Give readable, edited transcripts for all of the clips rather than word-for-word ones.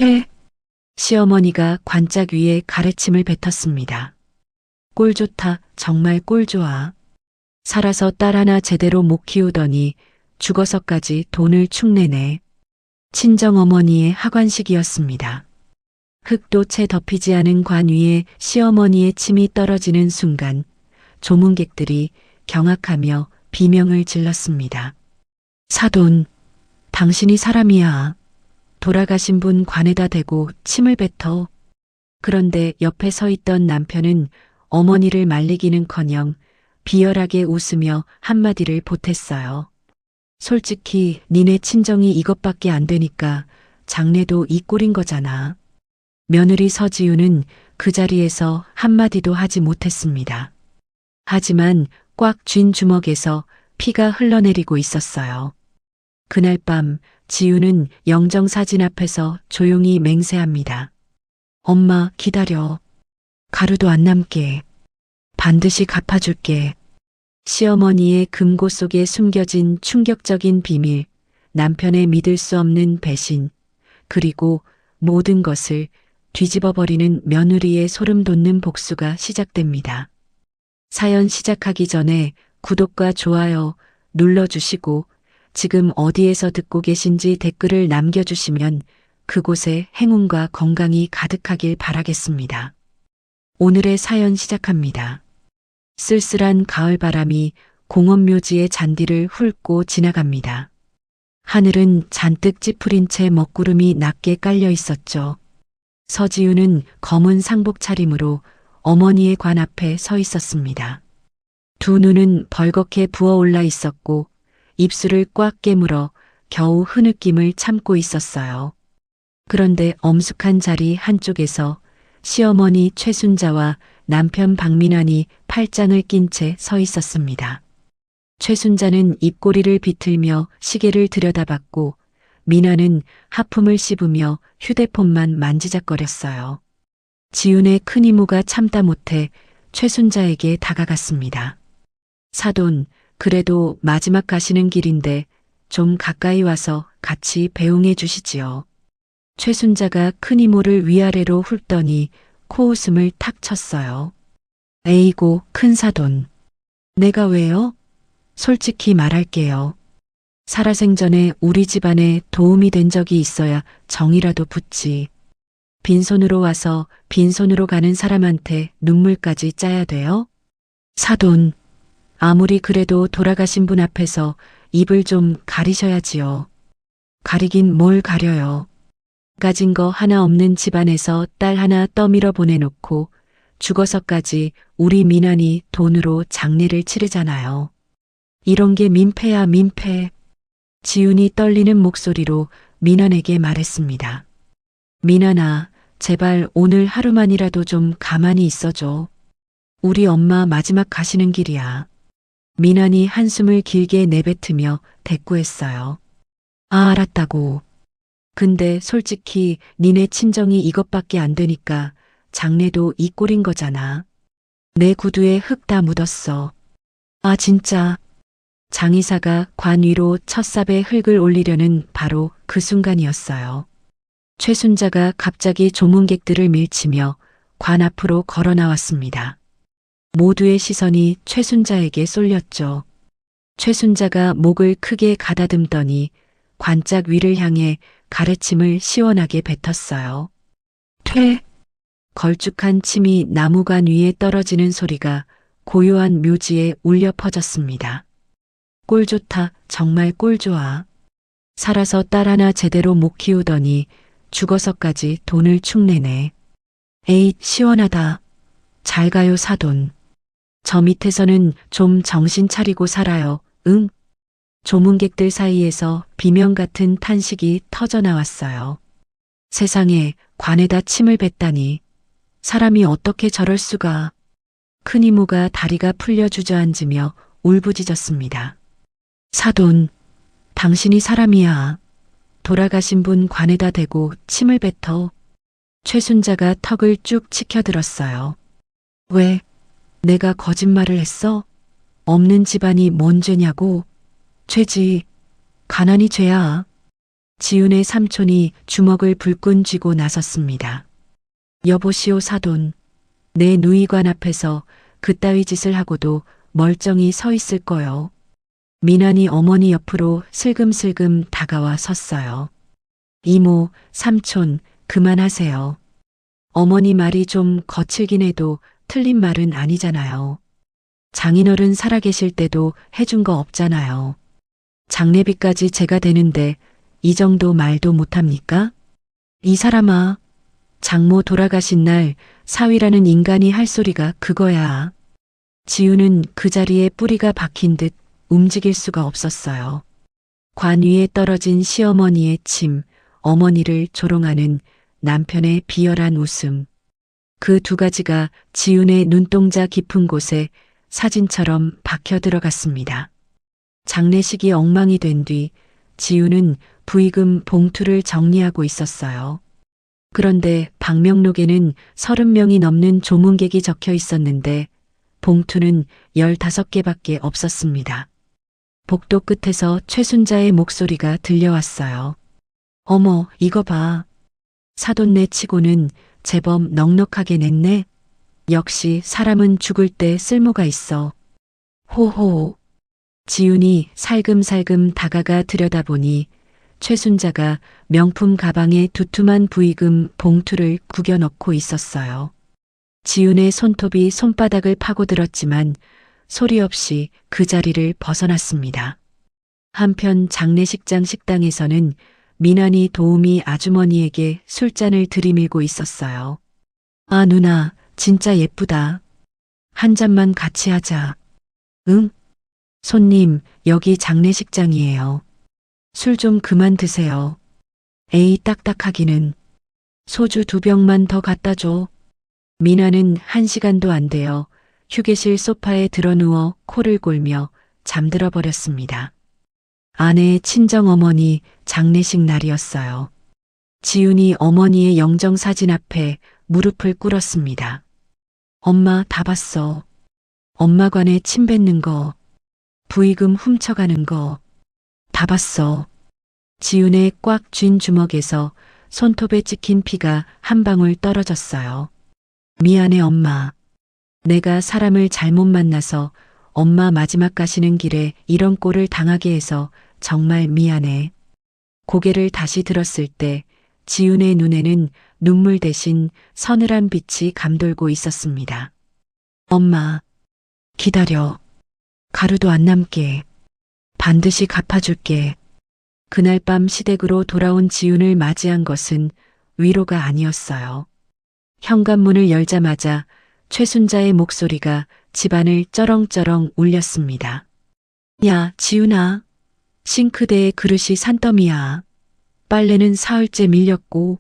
퇴! 시어머니가 관짝 위에 가래침을 뱉었습니다. 꼴 좋다, 정말 꼴 좋아. 살아서 딸 하나 제대로 못 키우더니 죽어서까지 돈을 축내네. 친정어머니의 하관식이었습니다. 흙도 채 덮이지 않은 관 위에 시어머니의 침이 떨어지는 순간 조문객들이 경악하며 비명을 질렀습니다. 사돈, 당신이 사람이야. 돌아가신 분 관에다 대고 침을 뱉어. 그런데 옆에 서 있던 남편은 어머니를 말리기는커녕 비열하게 웃으며 한마디를 보탰어요. 솔직히 니네 친정이 이것밖에 안 되니까 장례도 이 꼴인 거잖아. 며느리 서지우는 그 자리에서 한마디도 하지 못했습니다. 하지만 꽉 쥔 주먹에서 피가 흘러내리고 있었어요. 그날 밤 지우는 영정사진 앞에서 조용히 맹세합니다. 엄마 기다려. 가루도 안 남게. 반드시 갚아줄게. 시어머니의 금고 속에 숨겨진 충격적인 비밀, 남편의 믿을 수 없는 배신, 그리고 모든 것을 뒤집어버리는 며느리의 소름 돋는 복수가 시작됩니다. 사연 시작하기 전에 구독과 좋아요 눌러주시고 지금 어디에서 듣고 계신지 댓글을 남겨주시면 그곳에 행운과 건강이 가득하길 바라겠습니다. 오늘의 사연 시작합니다. 쓸쓸한 가을바람이 공원묘지의 잔디를 훑고 지나갑니다. 하늘은 잔뜩 찌푸린 채 먹구름이 낮게 깔려 있었죠. 서지우는 검은 상복 차림으로 어머니의 관 앞에 서 있었습니다. 두 눈은 벌겋게 부어올라 있었고 입술을 꽉 깨물어 겨우 흐느낌을 참고 있었어요. 그런데 엄숙한 자리 한쪽에서 시어머니 최순자와 남편 박민환이 팔짱을 낀 채 서 있었습니다. 최순자는 입꼬리를 비틀며 시계를 들여다봤고 민환은 하품을 씹으며 휴대폰만 만지작거렸어요. 지훈의 큰 이모가 참다 못해 최순자에게 다가갔습니다. 사돈, 그래도 마지막 가시는 길인데 좀 가까이 와서 같이 배웅해 주시지요. 최순자가 큰 이모를 위아래로 훑더니 코웃음을 탁 쳤어요. 에이고 큰 사돈. 내가 왜요? 솔직히 말할게요. 살아생전에 우리 집안에 도움이 된 적이 있어야 정이라도 붙지. 빈손으로 와서 빈손으로 가는 사람한테 눈물까지 짜야 돼요? 사돈, 아무리 그래도 돌아가신 분 앞에서 입을 좀 가리셔야지요. 가리긴 뭘 가려요. 가진 거 하나 없는 집안에서 딸 하나 떠밀어 보내놓고 죽어서까지 우리 민환이 돈으로 장례를 치르잖아요. 이런 게 민폐야 민폐. 지훈이 떨리는 목소리로 민환에게 말했습니다. 민환아, 제발 오늘 하루만이라도 좀 가만히 있어줘. 우리 엄마 마지막 가시는 길이야. 민환이 한숨을 길게 내뱉으며 대꾸했어요. 아, 알았다고. 근데 솔직히 니네 친정이 이것밖에 안 되니까 장례도 이 꼴인 거잖아. 내 구두에 흙 다 묻었어. 아, 진짜. 장의사가 관 위로 첫삽에 흙을 올리려는 바로 그 순간이었어요. 최순자가 갑자기 조문객들을 밀치며 관 앞으로 걸어 나왔습니다. 모두의 시선이 최순자에게 쏠렸죠. 최순자가 목을 크게 가다듬더니 관짝 위를 향해 가래침을 시원하게 뱉었어요. 퇴! 걸쭉한 침이 나무관 위에 떨어지는 소리가 고요한 묘지에 울려 퍼졌습니다. 꼴 좋다, 정말 꼴 좋아. 살아서 딸 하나 제대로 못 키우더니 죽어서까지 돈을 축내네. 에잇, 시원하다. 잘 가요, 사돈. 저 밑에서는 좀 정신 차리고 살아요, 응? 조문객들 사이에서 비명 같은 탄식이 터져 나왔어요. 세상에, 관에다 침을 뱉다니. 사람이 어떻게 저럴 수가. 큰 이모가 다리가 풀려 주저앉으며 울부짖었습니다. 사돈, 당신이 사람이야. 돌아가신 분 관에다 대고 침을 뱉어. 최순자가 턱을 쭉 치켜들었어요. 왜? 내가 거짓말을 했어? 없는 집안이 뭔 죄냐고? 죄지. 가난이 죄야. 지훈의 삼촌이 주먹을 불끈 쥐고 나섰습니다. 여보시오 사돈, 내 누이관 앞에서 그따위 짓을 하고도 멀쩡히 서 있을 거요. 미나니 어머니 옆으로 슬금슬금 다가와 섰어요. 이모, 삼촌, 그만하세요. 어머니 말이 좀 거칠긴 해도 틀린 말은 아니잖아요. 장인어른 살아계실 때도 해준 거 없잖아요. 장례비까지 제가 대는데 이 정도 말도 못합니까? 이 사람아, 장모 돌아가신 날 사위라는 인간이 할 소리가 그거야. 지우는 그 자리에 뿌리가 박힌 듯 움직일 수가 없었어요. 관 위에 떨어진 시어머니의 침, 어머니를 조롱하는 남편의 비열한 웃음. 그 두 가지가 지훈의 눈동자 깊은 곳에 사진처럼 박혀 들어갔습니다. 장례식이 엉망이 된 뒤 지훈은 부의금 봉투를 정리하고 있었어요. 그런데 방명록에는 30명이 넘는 조문객이 적혀 있었는데 봉투는 15개밖에 없었습니다. 복도 끝에서 최순자의 목소리가 들려왔어요. 어머, 이거 봐. 사돈네 치고는 제법 넉넉하게 냈네. 역시 사람은 죽을 때 쓸모가 있어. 호호. 지훈이 살금살금 다가가 들여다보니 최순자가 명품 가방에 두툼한 부의금 봉투를 구겨 넣고 있었어요. 지훈의 손톱이 손바닥을 파고들었지만 소리 없이 그 자리를 벗어났습니다. 한편 장례식장 식당에서는 미나니 도우미 아주머니에게 술잔을 들이밀고 있었어요. 아, 누나, 진짜 예쁘다. 한 잔만 같이 하자. 응? 손님, 여기 장례식장이에요. 술 좀 그만 드세요. 에이, 딱딱하기는. 소주 2병만 더 갖다 줘. 미나는 1시간도 안 되어 휴게실 소파에 드러누워 코를 골며 잠들어 버렸습니다. 아내의 친정어머니 장례식 날이었어요. 지훈이 어머니의 영정사진 앞에 무릎을 꿇었습니다. 엄마 다 봤어. 엄마관에 침 뱉는 거, 부의금 훔쳐가는 거, 다 봤어. 지훈의 꽉 쥔 주먹에서 손톱에 찍힌 피가 한 방울 떨어졌어요. 미안해 엄마. 내가 사람을 잘못 만나서 엄마 마지막 가시는 길에 이런 꼴을 당하게 해서 정말 미안해. 고개를 다시 들었을 때 지훈의 눈에는 눈물 대신 서늘한 빛이 감돌고 있었습니다. 엄마, 기다려. 가루도 안 남게. 반드시 갚아줄게. 그날 밤 시댁으로 돌아온 지훈을 맞이한 것은 위로가 아니었어요. 현관문을 열자마자 최순자의 목소리가 집안을 쩌렁쩌렁 울렸습니다. 야, 지훈아. 싱크대에 그릇이 산더미야. 빨래는 사흘째 밀렸고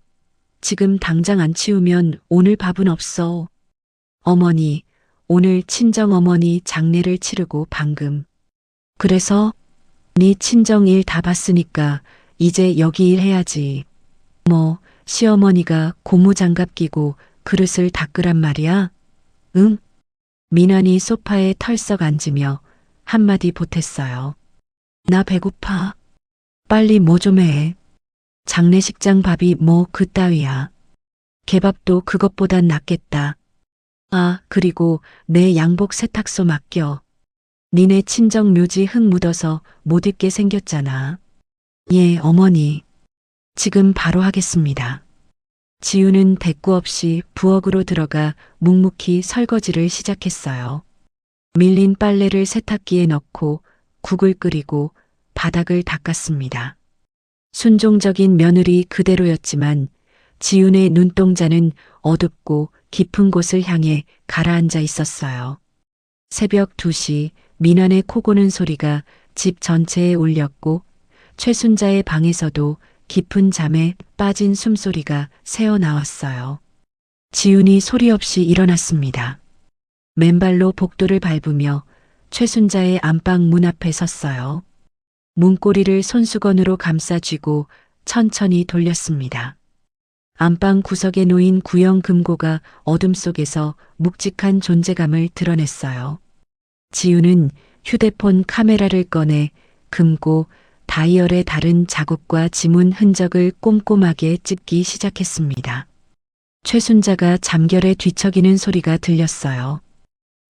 지금 당장 안 치우면 오늘 밥은 없어. 어머니, 오늘 친정어머니 장례를 치르고 방금. 그래서 네 친정 일 다 봤으니까 이제 여기 일 해야지. 뭐 시어머니가 고무장갑 끼고 그릇을 닦으란 말이야? 응? 미나니 소파에 털썩 앉으며 한마디 보탰어요. 나 배고파. 빨리 뭐 좀 해. 장례식장 밥이 뭐 그따위야. 개밥도 그것보단 낫겠다. 아, 그리고 내 양복 세탁소 맡겨. 니네 친정 묘지 흙 묻어서 못 입게 생겼잖아. 예, 어머니. 지금 바로 하겠습니다. 지훈은 대꾸 없이 부엌으로 들어가 묵묵히 설거지를 시작했어요. 밀린 빨래를 세탁기에 넣고 국을 끓이고 바닥을 닦았습니다. 순종적인 며느리 그대로였지만 지훈의 눈동자는 어둡고 깊은 곳을 향해 가라앉아 있었어요. 새벽 2시 민환의 코 고는 소리가 집 전체에 울렸고 최순자의 방에서도 깊은 잠에 빠진 숨소리가 새어나왔어요. 지훈이 소리 없이 일어났습니다. 맨발로 복도를 밟으며 최순자의 안방 문 앞에 섰어요. 문고리를 손수건으로 감싸 쥐고 천천히 돌렸습니다. 안방 구석에 놓인 구형 금고가 어둠 속에서 묵직한 존재감을 드러냈어요. 지훈은 휴대폰 카메라를 꺼내 금고 다이얼에 다른 자국과 지문 흔적을 꼼꼼하게 찍기 시작했습니다. 최순자가 잠결에 뒤척이는 소리가 들렸어요.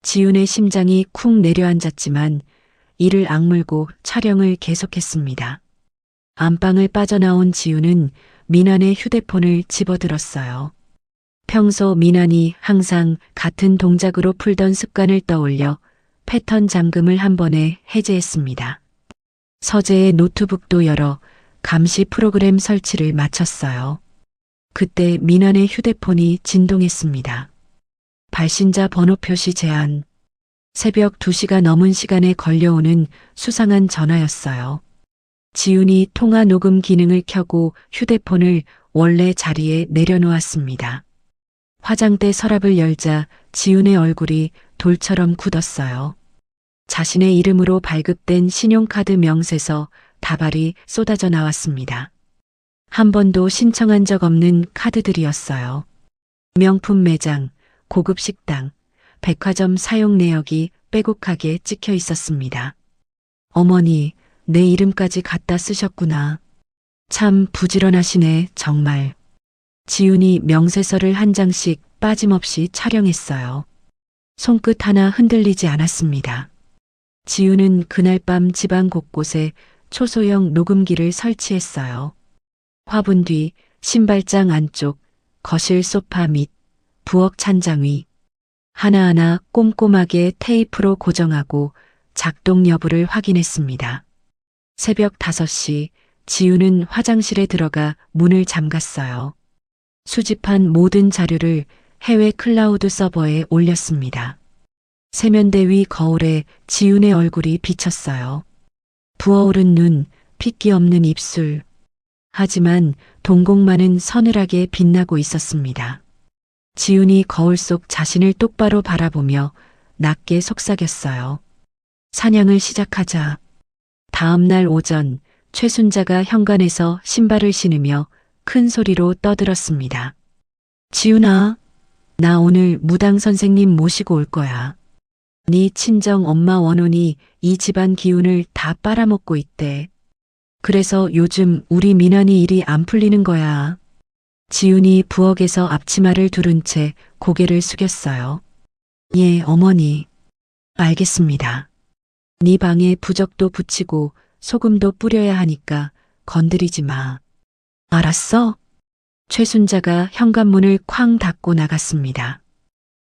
지훈의 심장이 쿵 내려앉았지만 이를 악물고 촬영을 계속했습니다. 안방을 빠져나온 지훈은 민환의 휴대폰을 집어들었어요. 평소 민환이 항상 같은 동작으로 풀던 습관을 떠올려 패턴 잠금을 한 번에 해제했습니다. 서재의 노트북도 열어 감시 프로그램 설치를 마쳤어요. 그때 민환의 휴대폰이 진동했습니다. 발신자 번호 표시 제한. 새벽 2시가 넘은 시간에 걸려오는 수상한 전화였어요. 지훈이 통화 녹음 기능을 켜고 휴대폰을 원래 자리에 내려놓았습니다. 화장대 서랍을 열자 지훈의 얼굴이 돌처럼 굳었어요. 자신의 이름으로 발급된 신용카드 명세서 다발이 쏟아져 나왔습니다. 한 번도 신청한 적 없는 카드들이었어요. 명품 매장, 고급 식당, 백화점 사용 내역이 빼곡하게 찍혀 있었습니다. 어머니, 내 이름까지 갖다 쓰셨구나. 참 부지런하시네, 정말. 지훈이 명세서를 한 장씩 빠짐없이 촬영했어요. 손끝 하나 흔들리지 않았습니다. 지훈은 그날 밤 집안 곳곳에 초소형 녹음기를 설치했어요. 화분 뒤, 신발장 안쪽, 거실 소파 밑, 부엌 찬장 위. 하나하나 꼼꼼하게 테이프로 고정하고 작동 여부를 확인했습니다. 새벽 5시, 지훈은 화장실에 들어가 문을 잠갔어요. 수집한 모든 자료를 해외 클라우드 서버에 올렸습니다. 세면대 위 거울에 지훈의 얼굴이 비쳤어요. 부어오른 눈, 핏기 없는 입술. 하지만 동공만은 서늘하게 빛나고 있었습니다. 지훈이 거울 속 자신을 똑바로 바라보며 낮게 속삭였어요. 사냥을 시작하자. 다음 날 오전, 최순자가 현관에서 신발을 신으며 큰 소리로 떠들었습니다. 지훈아, 나 오늘 무당 선생님 모시고 올 거야. 네 친정 엄마 원혼이 이 집안 기운을 다 빨아먹고 있대. 그래서 요즘 우리 민환이 일이 안 풀리는 거야. 지훈이 부엌에서 앞치마를 두른 채 고개를 숙였어요. 예, 어머니. 알겠습니다. 네 방에 부적도 붙이고 소금도 뿌려야 하니까 건드리지 마. 알았어? 최순자가 현관문을 쾅 닫고 나갔습니다.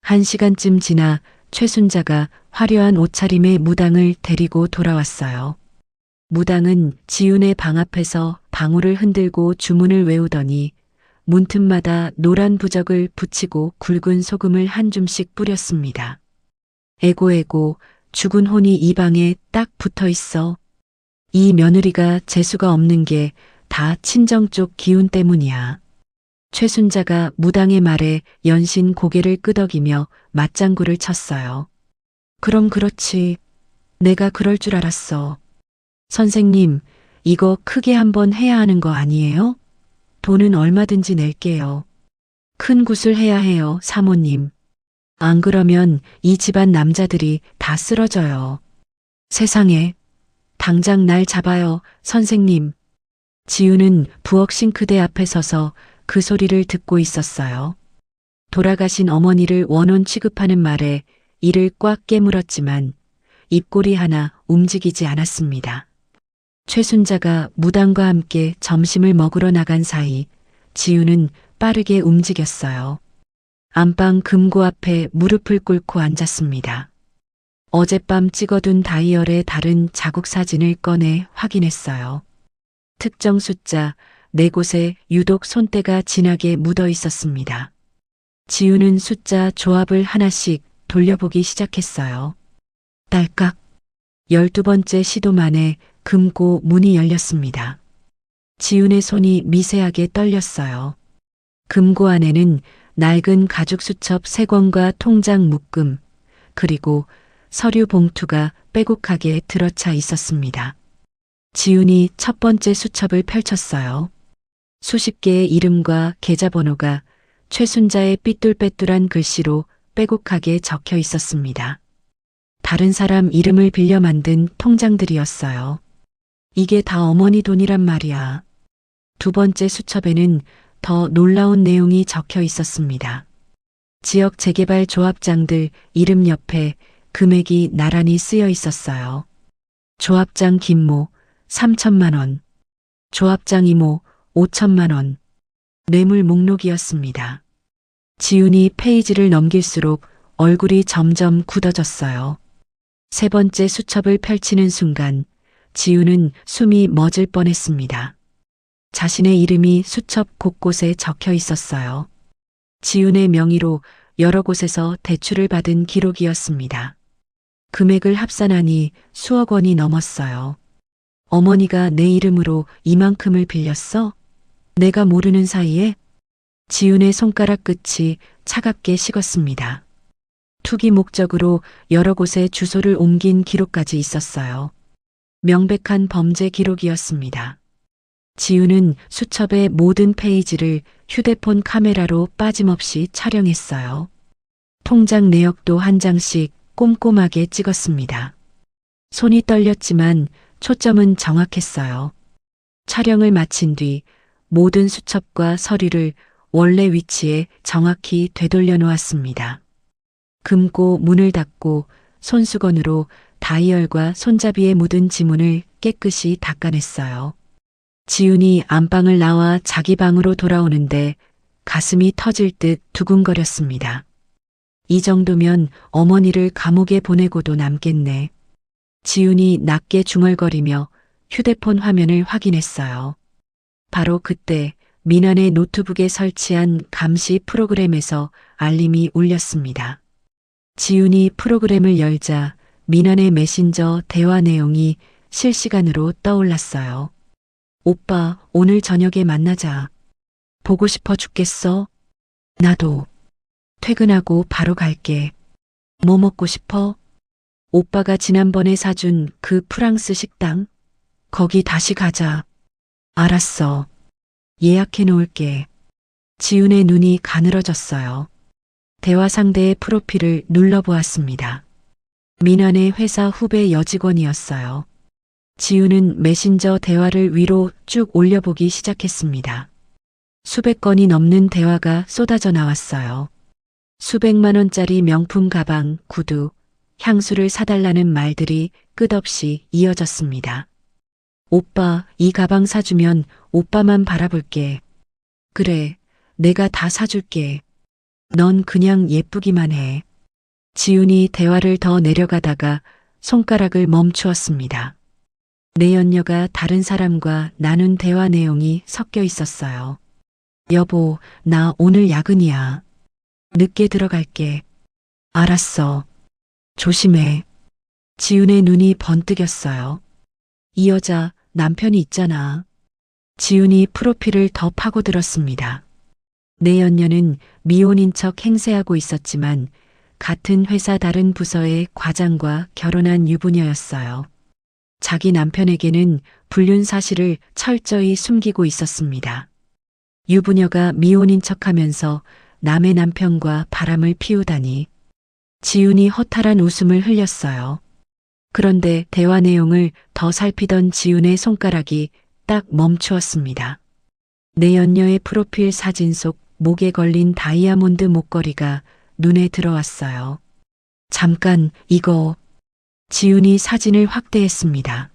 1시간쯤 지나 최순자가 화려한 옷차림의 무당을 데리고 돌아왔어요. 무당은 지훈의 방 앞에서 방울을 흔들고 주문을 외우더니 문틈마다 노란 부적을 붙이고 굵은 소금을 한 줌씩 뿌렸습니다. 에고에고, 죽은 혼이 이 방에 딱 붙어 있어. 이 며느리가 재수가 없는 게 다 친정 쪽 기운 때문이야. 최순자가 무당의 말에 연신 고개를 끄덕이며 맞장구를 쳤어요. 그럼 그렇지. 내가 그럴 줄 알았어. 선생님, 이거 크게 한번 해야 하는 거 아니에요? 돈은 얼마든지 낼게요. 큰 굿을 해야 해요, 사모님. 안 그러면 이 집안 남자들이 다 쓰러져요. 세상에. 당장 날 잡아요, 선생님. 지훈은 부엌 싱크대 앞에 서서 그 소리를 듣고 있었어요. 돌아가신 어머니를 원혼 취급하는 말에 이를 꽉 깨물었지만 입꼬리 하나 움직이지 않았습니다. 최순자가 무당과 함께 점심을 먹으러 나간 사이 지훈은 빠르게 움직였어요. 안방 금고 앞에 무릎을 꿇고 앉았습니다. 어젯밤 찍어둔 다이얼에 다른 자국 사진을 꺼내 확인했어요. 특정 숫자 4곳에 유독 손때가 진하게 묻어 있었습니다. 지훈은 숫자 조합을 하나씩 돌려보기 시작했어요. 딸깍. 12번째 시도 만에 금고 문이 열렸습니다. 지훈의 손이 미세하게 떨렸어요. 금고 안에는 낡은 가죽 수첩 3권과 통장 묶음, 그리고 서류 봉투가 빼곡하게 들어차 있었습니다. 지훈이 첫 번째 수첩을 펼쳤어요. 수십 개의 이름과 계좌번호가 최순자의 삐뚤빼뚤한 글씨로 빼곡하게 적혀 있었습니다. 다른 사람 이름을 빌려 만든 통장들이었어요. 이게 다 어머니 돈이란 말이야. 두 번째 수첩에는 더 놀라운 내용이 적혀 있었습니다. 지역 재개발 조합장들 이름 옆에 금액이 나란히 쓰여 있었어요. 조합장 김모 3천만 원, 조합장 이모 5천만 원. 뇌물 목록이었습니다. 지훈이 페이지를 넘길수록 얼굴이 점점 굳어졌어요. 세 번째 수첩을 펼치는 순간 지훈은 숨이 멎을 뻔했습니다. 자신의 이름이 수첩 곳곳에 적혀 있었어요. 지훈의 명의로 여러 곳에서 대출을 받은 기록이었습니다. 금액을 합산하니 수억 원이 넘었어요. 어머니가 내 이름으로 이만큼을 빌렸어? 내가 모르는 사이에? 지훈의 손가락 끝이 차갑게 식었습니다. 투기 목적으로 여러 곳에 주소를 옮긴 기록까지 있었어요. 명백한 범죄 기록이었습니다. 지훈은 수첩의 모든 페이지를 휴대폰 카메라로 빠짐없이 촬영했어요. 통장 내역도 한 장씩 꼼꼼하게 찍었습니다. 손이 떨렸지만 초점은 정확했어요. 촬영을 마친 뒤 모든 수첩과 서류를 원래 위치에 정확히 되돌려 놓았습니다. 금고 문을 닫고 손수건으로 다이얼과 손잡이에 묻은 지문을 깨끗이 닦아냈어요. 지훈이 안방을 나와 자기 방으로 돌아오는데 가슴이 터질 듯 두근거렸습니다. 이 정도면 어머니를 감옥에 보내고도 남겠네. 지훈이 낮게 중얼거리며 휴대폰 화면을 확인했어요. 바로 그때 민환의 노트북에 설치한 감시 프로그램에서 알림이 울렸습니다. 지훈이 프로그램을 열자 민환의 메신저 대화 내용이 실시간으로 떠올랐어요. 오빠, 오늘 저녁에 만나자. 보고 싶어 죽겠어? 나도. 퇴근하고 바로 갈게. 뭐 먹고 싶어? 오빠가 지난번에 사준 그 프랑스 식당? 거기 다시 가자. 알았어. 예약해 놓을게. 지훈의 눈이 가늘어졌어요. 대화 상대의 프로필을 눌러보았습니다. 민환의 회사 후배 여직원이었어요. 지훈은 메신저 대화를 위로 쭉 올려보기 시작했습니다. 수백 건이 넘는 대화가 쏟아져 나왔어요. 수백만 원짜리 명품 가방, 구두, 향수를 사달라는 말들이 끝없이 이어졌습니다. 오빠, 이 가방 사주면 오빠만 바라볼게. 그래, 내가 다 사줄게. 넌 그냥 예쁘기만 해. 지훈이 대화를 더 내려가다가 손가락을 멈추었습니다. 내연녀가 다른 사람과 나눈 대화 내용이 섞여 있었어요. 여보, 나 오늘 야근이야. 늦게 들어갈게. 알았어. 조심해. 지훈의 눈이 번뜩였어요. 이 여자 남편이 있잖아. 지훈이 프로필을 더 파고들었습니다. 내연녀는 미혼인 척 행세하고 있었지만 같은 회사 다른 부서의 과장과 결혼한 유부녀였어요. 자기 남편에게는 불륜 사실을 철저히 숨기고 있었습니다. 유부녀가 미혼인 척하면서 남의 남편과 바람을 피우다니. 지훈이 허탈한 웃음을 흘렸어요. 그런데 대화 내용을 더 살피던 지훈의 손가락이 딱 멈추었습니다. 내연녀의 프로필 사진 속 목에 걸린 다이아몬드 목걸이가 눈에 들어왔어요. 잠깐, 이거. 지훈이 사진을 확대했습니다.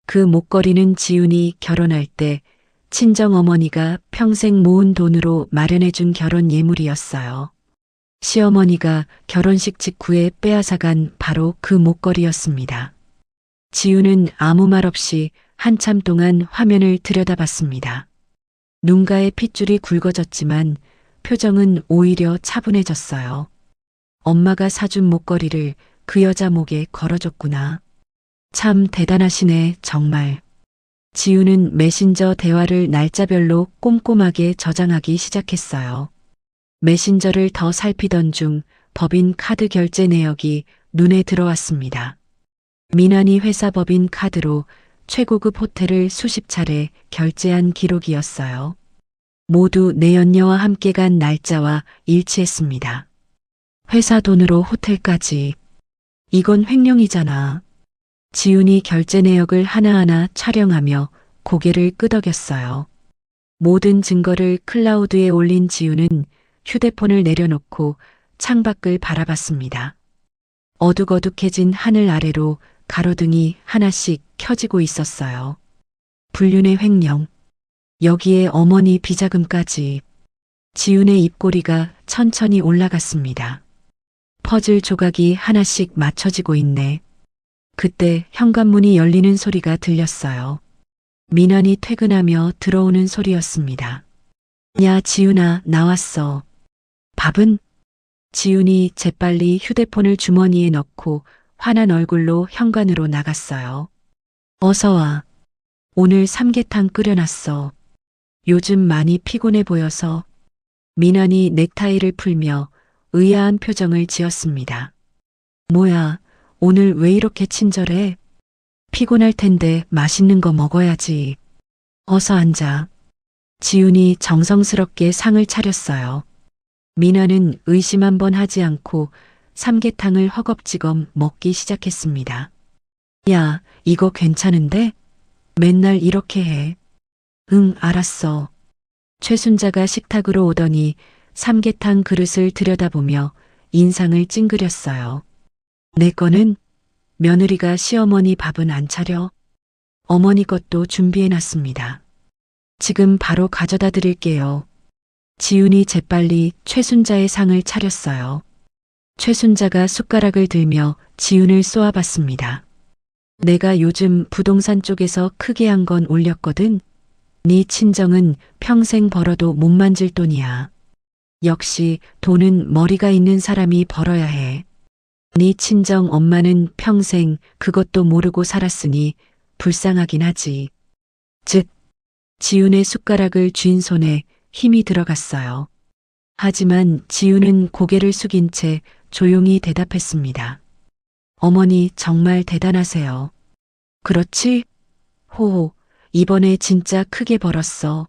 그 목걸이는 지훈이 결혼할 때 친정어머니가 평생 모은 돈으로 마련해준 결혼 예물이었어요. 시어머니가 결혼식 직후에 빼앗아간 바로 그 목걸이였습니다. 지훈은 아무 말 없이 한참 동안 화면을 들여다봤습니다. 눈가에 핏줄이 굵어졌지만 표정은 오히려 차분해졌어요. 엄마가 사준 목걸이를 그 여자 목에 걸어줬구나. 참 대단하시네, 정말. 지훈은 메신저 대화를 날짜별로 꼼꼼하게 저장하기 시작했어요. 메신저를 더 살피던 중 법인 카드 결제 내역이 눈에 들어왔습니다. 민환이 회사 법인 카드로 최고급 호텔을 수십 차례 결제한 기록이었어요. 모두 내연녀와 함께 간 날짜와 일치했습니다. 회사 돈으로 호텔까지. 이건 횡령이잖아. 지훈이 결제 내역을 하나하나 촬영하며 고개를 끄덕였어요. 모든 증거를 클라우드에 올린 지훈은 휴대폰을 내려놓고 창밖을 바라봤습니다. 어둑어둑해진 하늘 아래로 가로등이 하나씩 켜지고 있었어요. 불륜의 횡령. 여기에 어머니 비자금까지. 지훈의 입꼬리가 천천히 올라갔습니다. 퍼즐 조각이 하나씩 맞춰지고 있네. 그때 현관문이 열리는 소리가 들렸어요. 민환이 퇴근하며 들어오는 소리였습니다. 야, 지훈아, 나왔어. 밥은? 지훈이 재빨리 휴대폰을 주머니에 넣고 화난 얼굴로 현관으로 나갔어요. 어서 와. 오늘 삼계탕 끓여놨어. 요즘 많이 피곤해 보여서. 민환이 넥타이를 풀며 의아한 표정을 지었습니다. 뭐야, 오늘 왜 이렇게 친절해? 피곤할 텐데 맛있는 거 먹어야지. 어서 앉아. 지훈이 정성스럽게 상을 차렸어요. 민환은 의심 한 번 하지 않고 삼계탕을 허겁지겁 먹기 시작했습니다. 야, 이거 괜찮은데? 맨날 이렇게 해. 응, 알았어. 최순자가 식탁으로 오더니 삼계탕 그릇을 들여다보며 인상을 찡그렸어요. 내 거는? 며느리가 시어머니 밥은 안 차려? 어머니 것도 준비해놨습니다. 지금 바로 가져다 드릴게요. 지훈이 재빨리 최순자의 상을 차렸어요. 최순자가 숟가락을 들며 지훈을 쏘아봤습니다. 내가 요즘 부동산 쪽에서 크게 한 건 올렸거든. 네 친정은 평생 벌어도 못 만질 돈이야. 역시 돈은 머리가 있는 사람이 벌어야 해. 네 친정 엄마는 평생 그것도 모르고 살았으니 불쌍하긴 하지. 즉, 지훈의 숟가락을 쥔 손에 힘이 들어갔어요. 하지만 지훈은 고개를 숙인 채 조용히 대답했습니다. 어머니 정말 대단하세요. 그렇지? 호호, 이번에 진짜 크게 벌었어.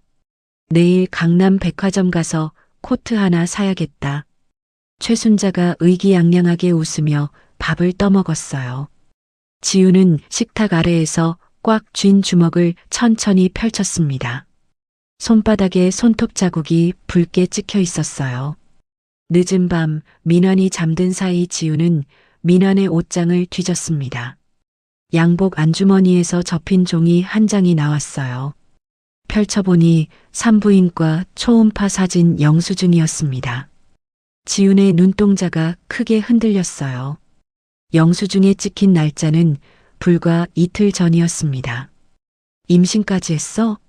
내일 강남 백화점 가서 코트 하나 사야겠다. 최순자가 의기양양하게 웃으며 밥을 떠먹었어요. 지훈은 식탁 아래에서 꽉 쥔 주먹을 천천히 펼쳤습니다. 손바닥에 손톱 자국이 붉게 찍혀 있었어요. 늦은 밤 민환이 잠든 사이 지훈은 민환의 옷장을 뒤졌습니다. 양복 안주머니에서 접힌 종이 한 장이 나왔어요. 펼쳐보니 산부인과 초음파 사진 영수증이었습니다. 지훈의 눈동자가 크게 흔들렸어요. 영수증에 찍힌 날짜는 불과 이틀 전이었습니다. 임신까지 했어?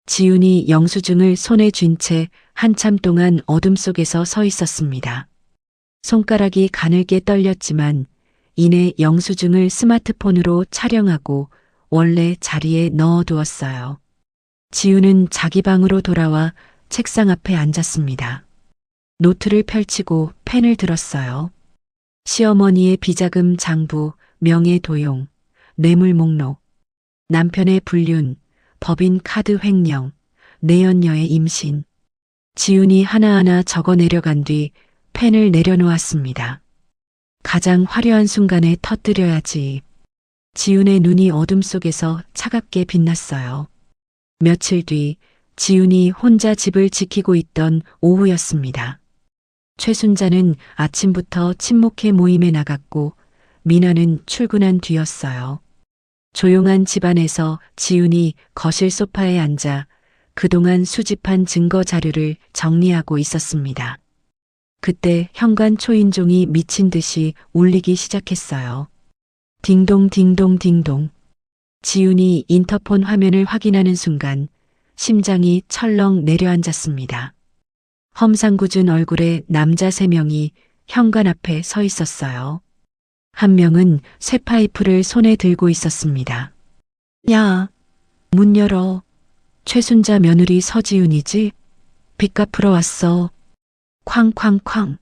지훈이 영수증을 손에 쥔 채 한참 동안 어둠 속에서 서 있었습니다. 손가락이 가늘게 떨렸지만 이내 영수증을 스마트폰으로 촬영하고 원래 자리에 넣어두었어요. 지훈은 자기 방으로 돌아와 책상 앞에 앉았습니다. 노트를 펼치고 펜을 들었어요. 시어머니의 비자금 장부, 명예 도용, 뇌물 목록, 남편의 불륜, 법인 카드 횡령, 내연녀의 임신. 지훈이 하나하나 적어 내려간 뒤 펜을 내려놓았습니다. 가장 화려한 순간에 터뜨려야지. 지훈의 눈이 어둠 속에서 차갑게 빛났어요. 며칠 뒤 지훈이 혼자 집을 지키고 있던 오후였습니다. 최순자는 아침부터 친목회 모임에 나갔고 민환은 출근한 뒤였어요. 조용한 집안에서 지훈이 거실 소파에 앉아 그동안 수집한 증거 자료를 정리하고 있었습니다. 그때 현관 초인종이 미친 듯이 울리기 시작했어요. 딩동 딩동 딩동. 지훈이 인터폰 화면을 확인하는 순간 심장이 철렁 내려앉았습니다. 험상궂은 얼굴의 남자 3명이 현관 앞에 서 있었어요. 한 명은 쇠파이프를 손에 들고 있었습니다. 야, 문 열어. 최순자 며느리 서지훈이지? 빚 갚으러 왔어. 쾅쾅쾅.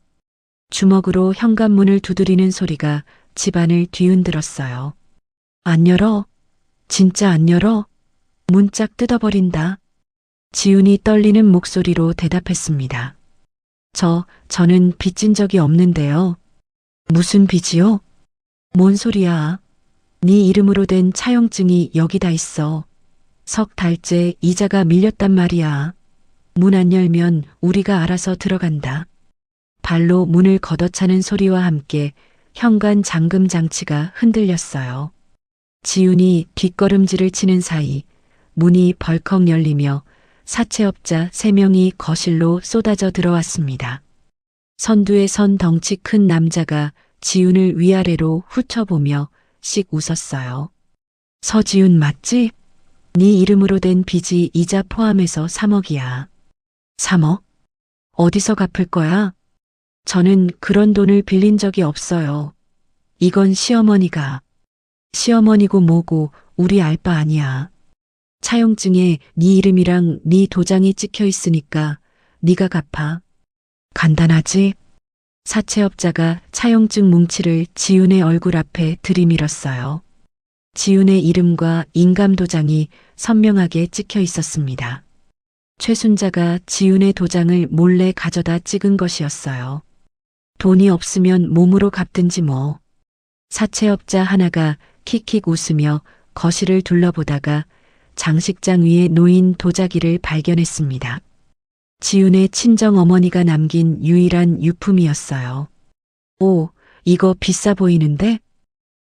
주먹으로 현관문을 두드리는 소리가 집안을 뒤흔들었어요. 안 열어? 진짜 안 열어? 문짝 뜯어버린다. 지훈이 떨리는 목소리로 대답했습니다. 저는 빚진 적이 없는데요. 무슨 빚이요? 뭔 소리야? 네 이름으로 된 차용증이 여기다 있어. 석 달째 이자가 밀렸단 말이야. 문 안 열면 우리가 알아서 들어간다. 발로 문을 걷어차는 소리와 함께 현관 잠금 장치가 흔들렸어요. 지훈이 뒷걸음질을 치는 사이 문이 벌컥 열리며 사채업자 3명이 거실로 쏟아져 들어왔습니다. 선두에 선 덩치 큰 남자가 지훈을 위아래로 훑어보며 씩 웃었어요. 서지훈 맞지? 네 이름으로 된 빚이 이자 포함해서 3억이야. 3억? 어디서 갚을 거야? 저는 그런 돈을 빌린 적이 없어요. 이건 시어머니가. 시어머니고 뭐고 우리 알 바 아니야. 차용증에 네 이름이랑 네 도장이 찍혀 있으니까 네가 갚아. 간단하지? 사채업자가 차용증 뭉치를 지훈의 얼굴 앞에 들이밀었어요. 지훈의 이름과 인감 도장이 선명하게 찍혀 있었습니다. 최순자가 지훈의 도장을 몰래 가져다 찍은 것이었어요. 돈이 없으면 몸으로 갚든지 뭐. 사채업자 하나가 킥킥 웃으며 거실을 둘러보다가 장식장 위에 놓인 도자기를 발견했습니다. 지훈의 친정 어머니가 남긴 유일한 유품이었어요. 오, 이거 비싸 보이는데?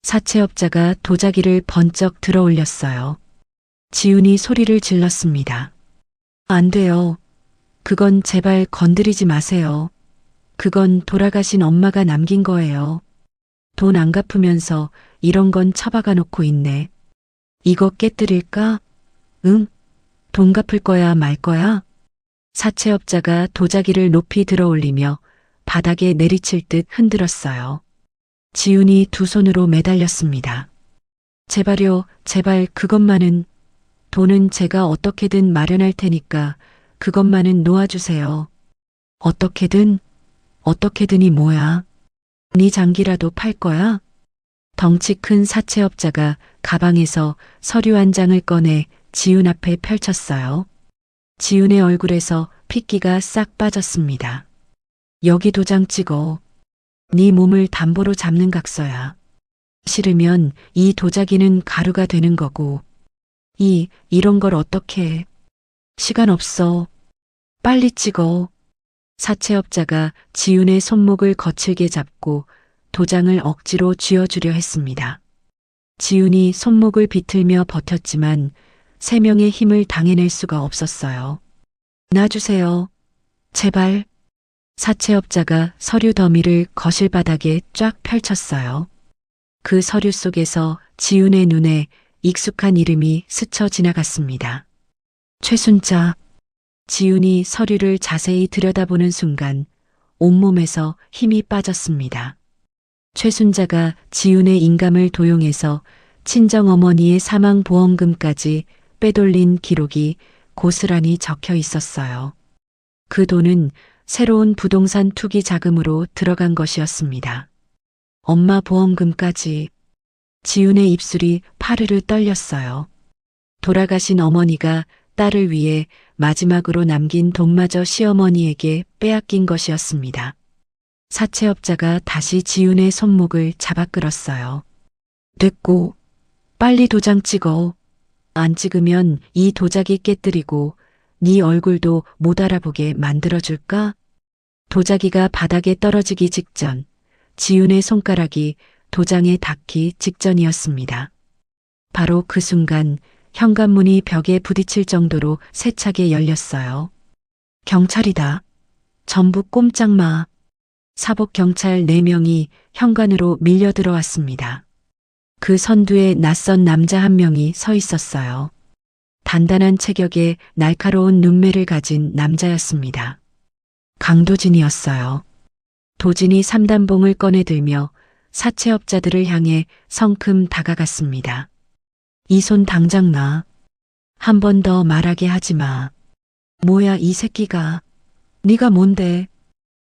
사채업자가 도자기를 번쩍 들어 올렸어요. 지훈이 소리를 질렀습니다. 안 돼요. 그건 제발 건드리지 마세요. 그건 돌아가신 엄마가 남긴 거예요. 돈 안 갚으면서 이런 건 처박아 놓고 있네. 이거 깨뜨릴까? 응? 돈 갚을 거야 말 거야? 사채업자가 도자기를 높이 들어 올리며 바닥에 내리칠 듯 흔들었어요. 지훈이 두 손으로 매달렸습니다. 제발요, 제발 그것만은. 돈은 제가 어떻게든 마련할 테니까 그것만은 놓아주세요. 어떻게든? 어떻게든이 뭐야? 네 장기라도 팔 거야? 덩치 큰 사채업자가 가방에서 서류 한 장을 꺼내 지훈 앞에 펼쳤어요. 지훈의 얼굴에서 핏기가 싹 빠졌습니다. 여기 도장 찍어. 네 몸을 담보로 잡는 각서야. 싫으면 이 도자기는 가루가 되는 거고. 이런 걸 어떻게 해. 시간 없어. 빨리 찍어. 사채업자가 지훈의 손목을 거칠게 잡고 도장을 억지로 쥐어주려 했습니다. 지훈이 손목을 비틀며 버텼지만 3명의 힘을 당해낼 수가 없었어요. 놔주세요. 제발. 사채업자가 서류 더미를 거실 바닥에 쫙 펼쳤어요. 그 서류 속에서 지훈의 눈에 익숙한 이름이 스쳐 지나갔습니다. 최순자. 지훈이 서류를 자세히 들여다보는 순간 온몸에서 힘이 빠졌습니다. 최순자가 지훈의 인감을 도용해서 친정어머니의 사망보험금까지 빼돌린 기록이 고스란히 적혀 있었어요. 그 돈은 새로운 부동산 투기 자금으로 들어간 것이었습니다. 엄마 보험금까지. 지훈의 입술이 파르르 떨렸어요. 돌아가신 어머니가 딸을 위해 마지막으로 남긴 돈마저 시어머니에게 빼앗긴 것이었습니다. 사채업자가 다시 지훈의 손목을 잡아 끌었어요. 됐고, 빨리 도장 찍어. 안 찍으면 이 도자기 깨뜨리고 네 얼굴도 못 알아보게 만들어줄까? 도자기가 바닥에 떨어지기 직전 지훈의 손가락이 도장에 닿기 직전이었습니다. 바로 그 순간 현관문이 벽에 부딪힐 정도로 세차게 열렸어요. 경찰이다. 전부 꼼짝 마. 사복 경찰 4명이 현관으로 밀려 들어왔습니다. 그 선두에 낯선 남자 한 명이 서 있었어요. 단단한 체격에 날카로운 눈매를 가진 남자였습니다. 강도진이었어요. 도진이 3단봉을 꺼내들며 사채업자들을 향해 성큼 다가갔습니다. 이 손 당장 놔. 한 번 더 말하게 하지 마. 뭐야 이 새끼가. 네가 뭔데.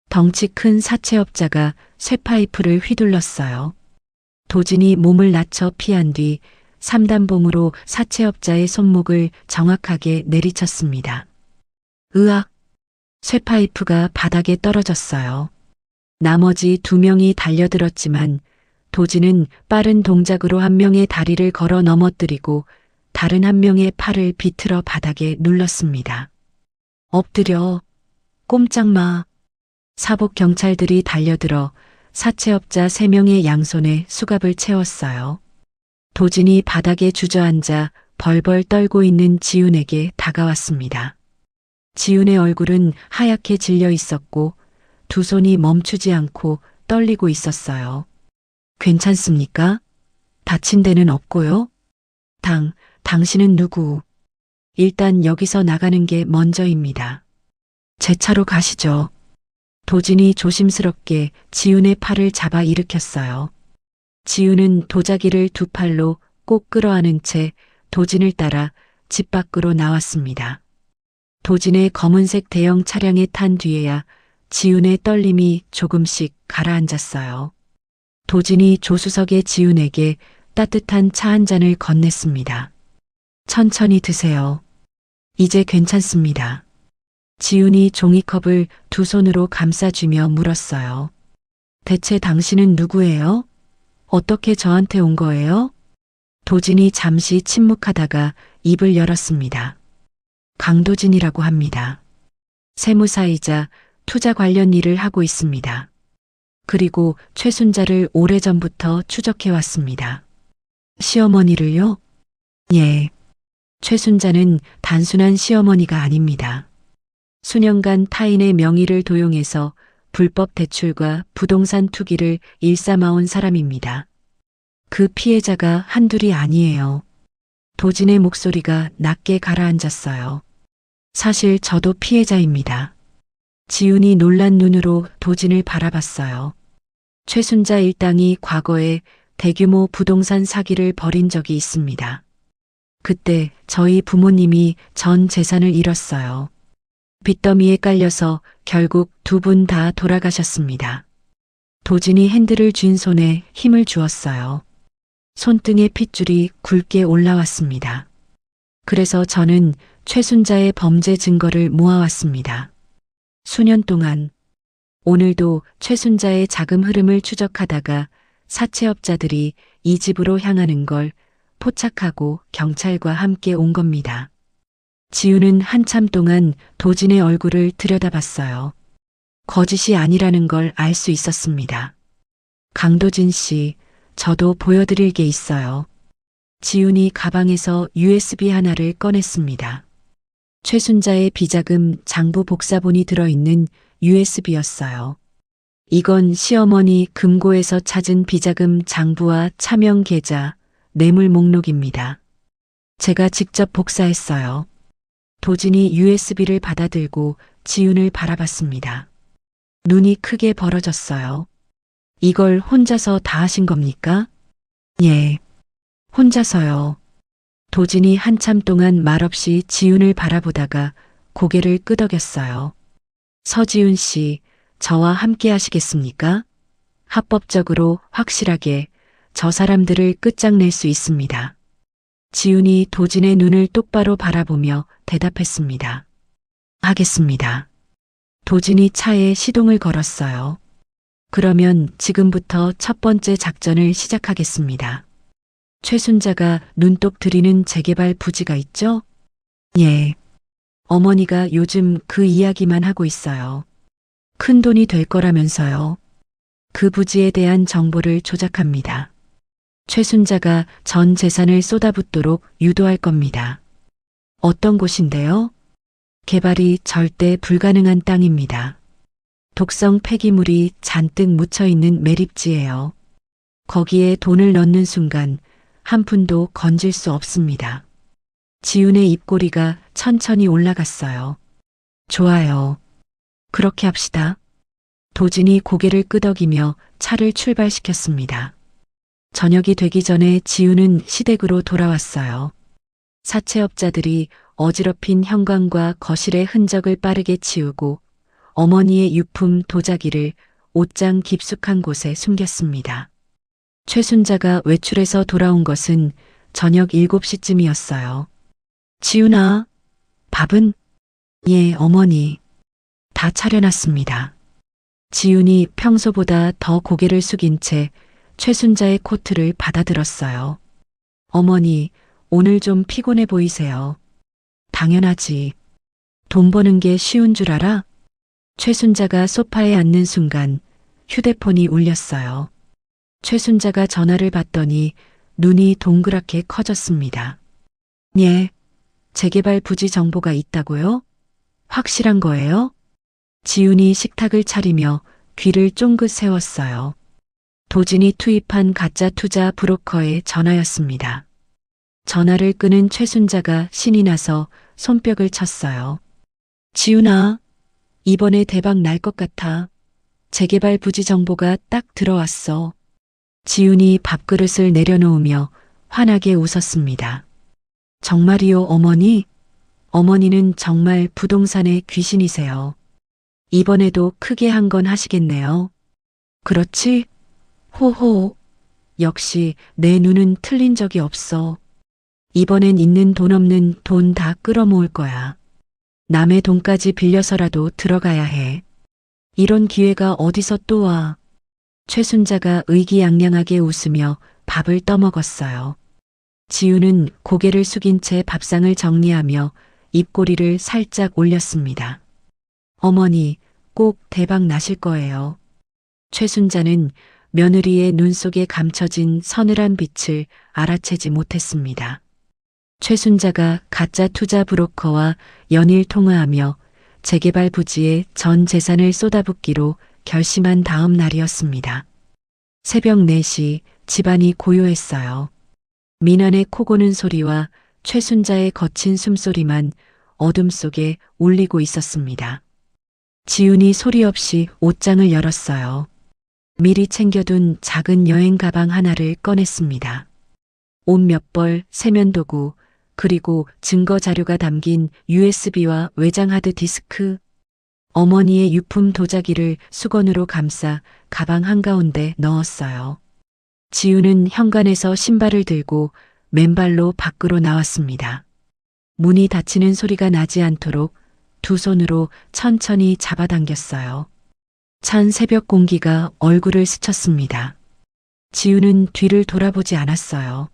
덩치 큰 사채업자가 쇠파이프를 휘둘렀어요. 도진이 몸을 낮춰 피한 뒤 3단봉으로 사채업자의 손목을 정확하게 내리쳤습니다. 으악! 쇠파이프가 바닥에 떨어졌어요. 나머지 2명이 달려들었지만 도진은 빠른 동작으로 한 명의 다리를 걸어 넘어뜨리고 다른 한 명의 팔을 비틀어 바닥에 눌렀습니다. 엎드려. 꼼짝 마. 사복 경찰들이 달려들어 사채업자 3명의 양손에 수갑을 채웠어요. 도진이 바닥에 주저앉아 벌벌 떨고 있는 지훈에게 다가왔습니다. 지훈의 얼굴은 하얗게 질려 있었고 두 손이 멈추지 않고 떨리고 있었어요. 괜찮습니까? 다친 데는 없고요? 당신은 누구? 일단 여기서 나가는 게 먼저입니다. 제 차로 가시죠. 도진이 조심스럽게 지훈의 팔을 잡아 일으켰어요. 지훈은 도자기를 두 팔로 꼭 끌어안은 채 도진을 따라 집 밖으로 나왔습니다. 도진의 검은색 대형 차량에 탄 뒤에야 지훈의 떨림이 조금씩 가라앉았어요. 도진이 조수석의 지훈에게 따뜻한 차 한 잔을 건넸습니다. 천천히 드세요. 이제 괜찮습니다. 지훈이 종이컵을 두 손으로 감싸쥐며 물었어요. 대체 당신은 누구예요? 어떻게 저한테 온 거예요? 도진이 잠시 침묵하다가 입을 열었습니다. 강도진이라고 합니다. 세무사이자 투자 관련 일을 하고 있습니다. 그리고 최순자를 오래전부터 추적해 왔습니다. 시어머니를요? 예. 최순자는 단순한 시어머니가 아닙니다. 수년간 타인의 명의를 도용해서 불법 대출과 부동산 투기를 일삼아온 사람입니다. 그 피해자가 한둘이 아니에요. 도진의 목소리가 낮게 가라앉았어요. 사실 저도 피해자입니다. 지훈이 놀란 눈으로 도진을 바라봤어요. 최순자 일당이 과거에 대규모 부동산 사기를 벌인 적이 있습니다. 그때 저희 부모님이 전 재산을 잃었어요. 빚더미에 깔려서 결국 두 분 다 돌아가셨습니다. 도진이 핸들을 쥔 손에 힘을 주었어요. 손등의 핏줄이 굵게 올라왔습니다. 그래서 저는 최순자의 범죄 증거를 모아왔습니다. 수년 동안 오늘도 최순자의 자금 흐름을 추적하다가 사채업자들이 이 집으로 향하는 걸 포착하고 경찰과 함께 온 겁니다. 지훈은 한참 동안 도진의 얼굴을 들여다봤어요. 거짓이 아니라는 걸 알 수 있었습니다. 강도진 씨, 저도 보여드릴 게 있어요. 지훈이 가방에서 USB 하나를 꺼냈습니다. 최순자의 비자금 장부 복사본이 들어있는 USB였어요. 이건 시어머니 금고에서 찾은 비자금 장부와 차명 계좌, 뇌물 목록입니다. 제가 직접 복사했어요. 도진이 USB를 받아들고 지훈을 바라봤습니다. 눈이 크게 벌어졌어요. 이걸 혼자서 다 하신 겁니까? 예. 혼자서요. 도진이 한참 동안 말없이 지훈을 바라보다가 고개를 끄덕였어요. 서지훈 씨, 저와 함께 하시겠습니까? 합법적으로 확실하게 저 사람들을 끝장낼 수 있습니다. 지훈이 도진의 눈을 똑바로 바라보며 대답했습니다. 하겠습니다. 도진이 차에 시동을 걸었어요. 그러면 지금부터 첫 번째 작전을 시작하겠습니다. 최순자가 눈독 들이는 재개발 부지가 있죠? 예. 어머니가 요즘 그 이야기만 하고 있어요. 큰 돈이 될 거라면서요. 그 부지에 대한 정보를 조작합니다. 최순자가 전 재산을 쏟아붓도록 유도할 겁니다. 어떤 곳인데요? 개발이 절대 불가능한 땅입니다. 독성 폐기물이 잔뜩 묻혀있는 매립지예요. 거기에 돈을 넣는 순간 한 푼도 건질 수 없습니다. 지훈의 입꼬리가 천천히 올라갔어요. 좋아요. 그렇게 합시다. 도진이 고개를 끄덕이며 차를 출발시켰습니다. 저녁이 되기 전에 지훈은 시댁으로 돌아왔어요. 사채업자들이 어지럽힌 현관과 거실의 흔적을 빠르게 치우고 어머니의 유품 도자기를 옷장 깊숙한 곳에 숨겼습니다. 최순자가 외출해서 돌아온 것은 저녁 7시쯤이었어요. 지훈아, 밥은? 예, 어머니. 다 차려놨습니다. 지훈이 평소보다 더 고개를 숙인 채 최순자의 코트를 받아들었어요. 어머니, 오늘 좀 피곤해 보이세요. 당연하지. 돈 버는 게 쉬운 줄 알아? 최순자가 소파에 앉는 순간 휴대폰이 울렸어요. 최순자가 전화를 받더니 눈이 동그랗게 커졌습니다. 예, 재개발 부지 정보가 있다고요? 확실한 거예요? 지훈이 식탁을 차리며 귀를 쫑긋 세웠어요. 도진이 투입한 가짜 투자 브로커의 전화였습니다. 전화를 끊은 최순자가 신이 나서 손뼉을 쳤어요. 지훈아, 이번에 대박 날 것 같아. 재개발 부지 정보가 딱 들어왔어. 지훈이 밥그릇을 내려놓으며 환하게 웃었습니다. 정말이요, 어머니? 어머니는 정말 부동산의 귀신이세요. 이번에도 크게 한 건 하시겠네요. 그렇지? 호호. 역시 내 눈은 틀린 적이 없어. 이번엔 있는 돈 없는 돈 다 끌어모을 거야. 남의 돈까지 빌려서라도 들어가야 해. 이런 기회가 어디서 또 와. 최순자가 의기양양하게 웃으며 밥을 떠먹었어요. 지우는 고개를 숙인 채 밥상을 정리하며 입꼬리를 살짝 올렸습니다. 어머니, 꼭 대박 나실 거예요. 최순자는 며느리의 눈 속에 감춰진 서늘한 빛을 알아채지 못했습니다. 최순자가 가짜 투자 브로커와 연일 통화하며 재개발 부지에 전 재산을 쏟아붓기로 결심한 다음 날이었습니다. 새벽 4시 집안이 고요했어요. 민환의 코 고는 소리와 최순자의 거친 숨소리만 어둠 속에 울리고 있었습니다. 지훈이 소리 없이 옷장을 열었어요. 미리 챙겨둔 작은 여행 가방 하나를 꺼냈습니다. 옷 몇 벌, 세면도구, 그리고 증거 자료가 담긴 USB와 외장 하드 디스크, 어머니의 유품 도자기를 수건으로 감싸 가방 한가운데 넣었어요. 지우는 현관에서 신발을 들고 맨발로 밖으로 나왔습니다. 문이 닫히는 소리가 나지 않도록 두 손으로 천천히 잡아당겼어요. 찬 새벽 공기가 얼굴을 스쳤습니다. 지우는 뒤를 돌아보지 않았어요.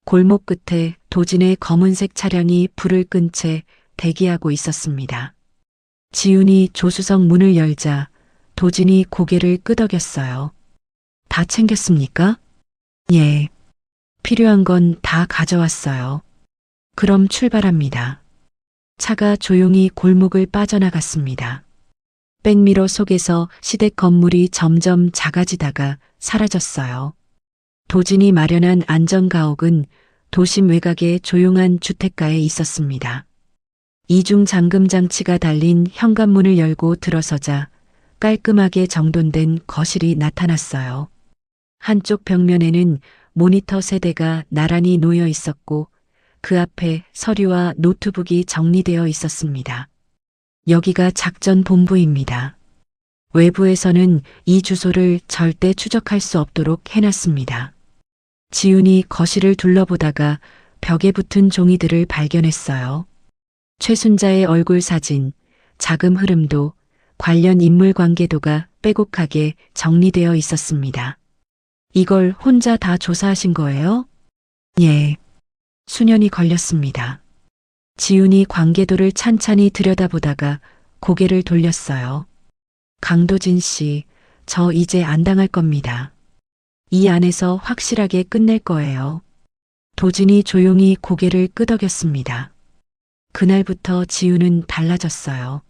골목 끝에 도진의 검은색 차량이 불을 끈 채 대기하고 있었습니다. 지훈이 조수석 문을 열자 도진이 고개를 끄덕였어요. 다 챙겼습니까? 예. 필요한 건 다 가져왔어요. 그럼 출발합니다. 차가 조용히 골목을 빠져나갔습니다. 백미러 속에서 시댁 건물이 점점 작아지다가 사라졌어요. 도진이 마련한 안전가옥은 도심 외곽의 조용한 주택가에 있었습니다. 이중 잠금 장치가 달린 현관문을 열고 들어서자 깔끔하게 정돈된 거실이 나타났어요. 한쪽 벽면에는 모니터 세대가 나란히 놓여 있었고 그 앞에 서류와 노트북이 정리되어 있었습니다. 여기가 작전 본부입니다. 외부에서는 이 주소를 절대 추적할 수 없도록 해놨습니다. 지훈이 거실을 둘러보다가 벽에 붙은 종이들을 발견했어요. 최순자의 얼굴 사진, 자금 흐름도, 관련 인물 관계도가 빼곡하게 정리되어 있었습니다. 이걸 혼자 다 조사하신 거예요? 예. 수년이 걸렸습니다. 지훈이 관계도를 찬찬히 들여다보다가 고개를 돌렸어요. 강도진 씨, 저 이제 안 당할 겁니다. 이 안에서 확실하게 끝낼 거예요. 도진이 조용히 고개를 끄덕였습니다. 그날부터 지훈은 달라졌어요.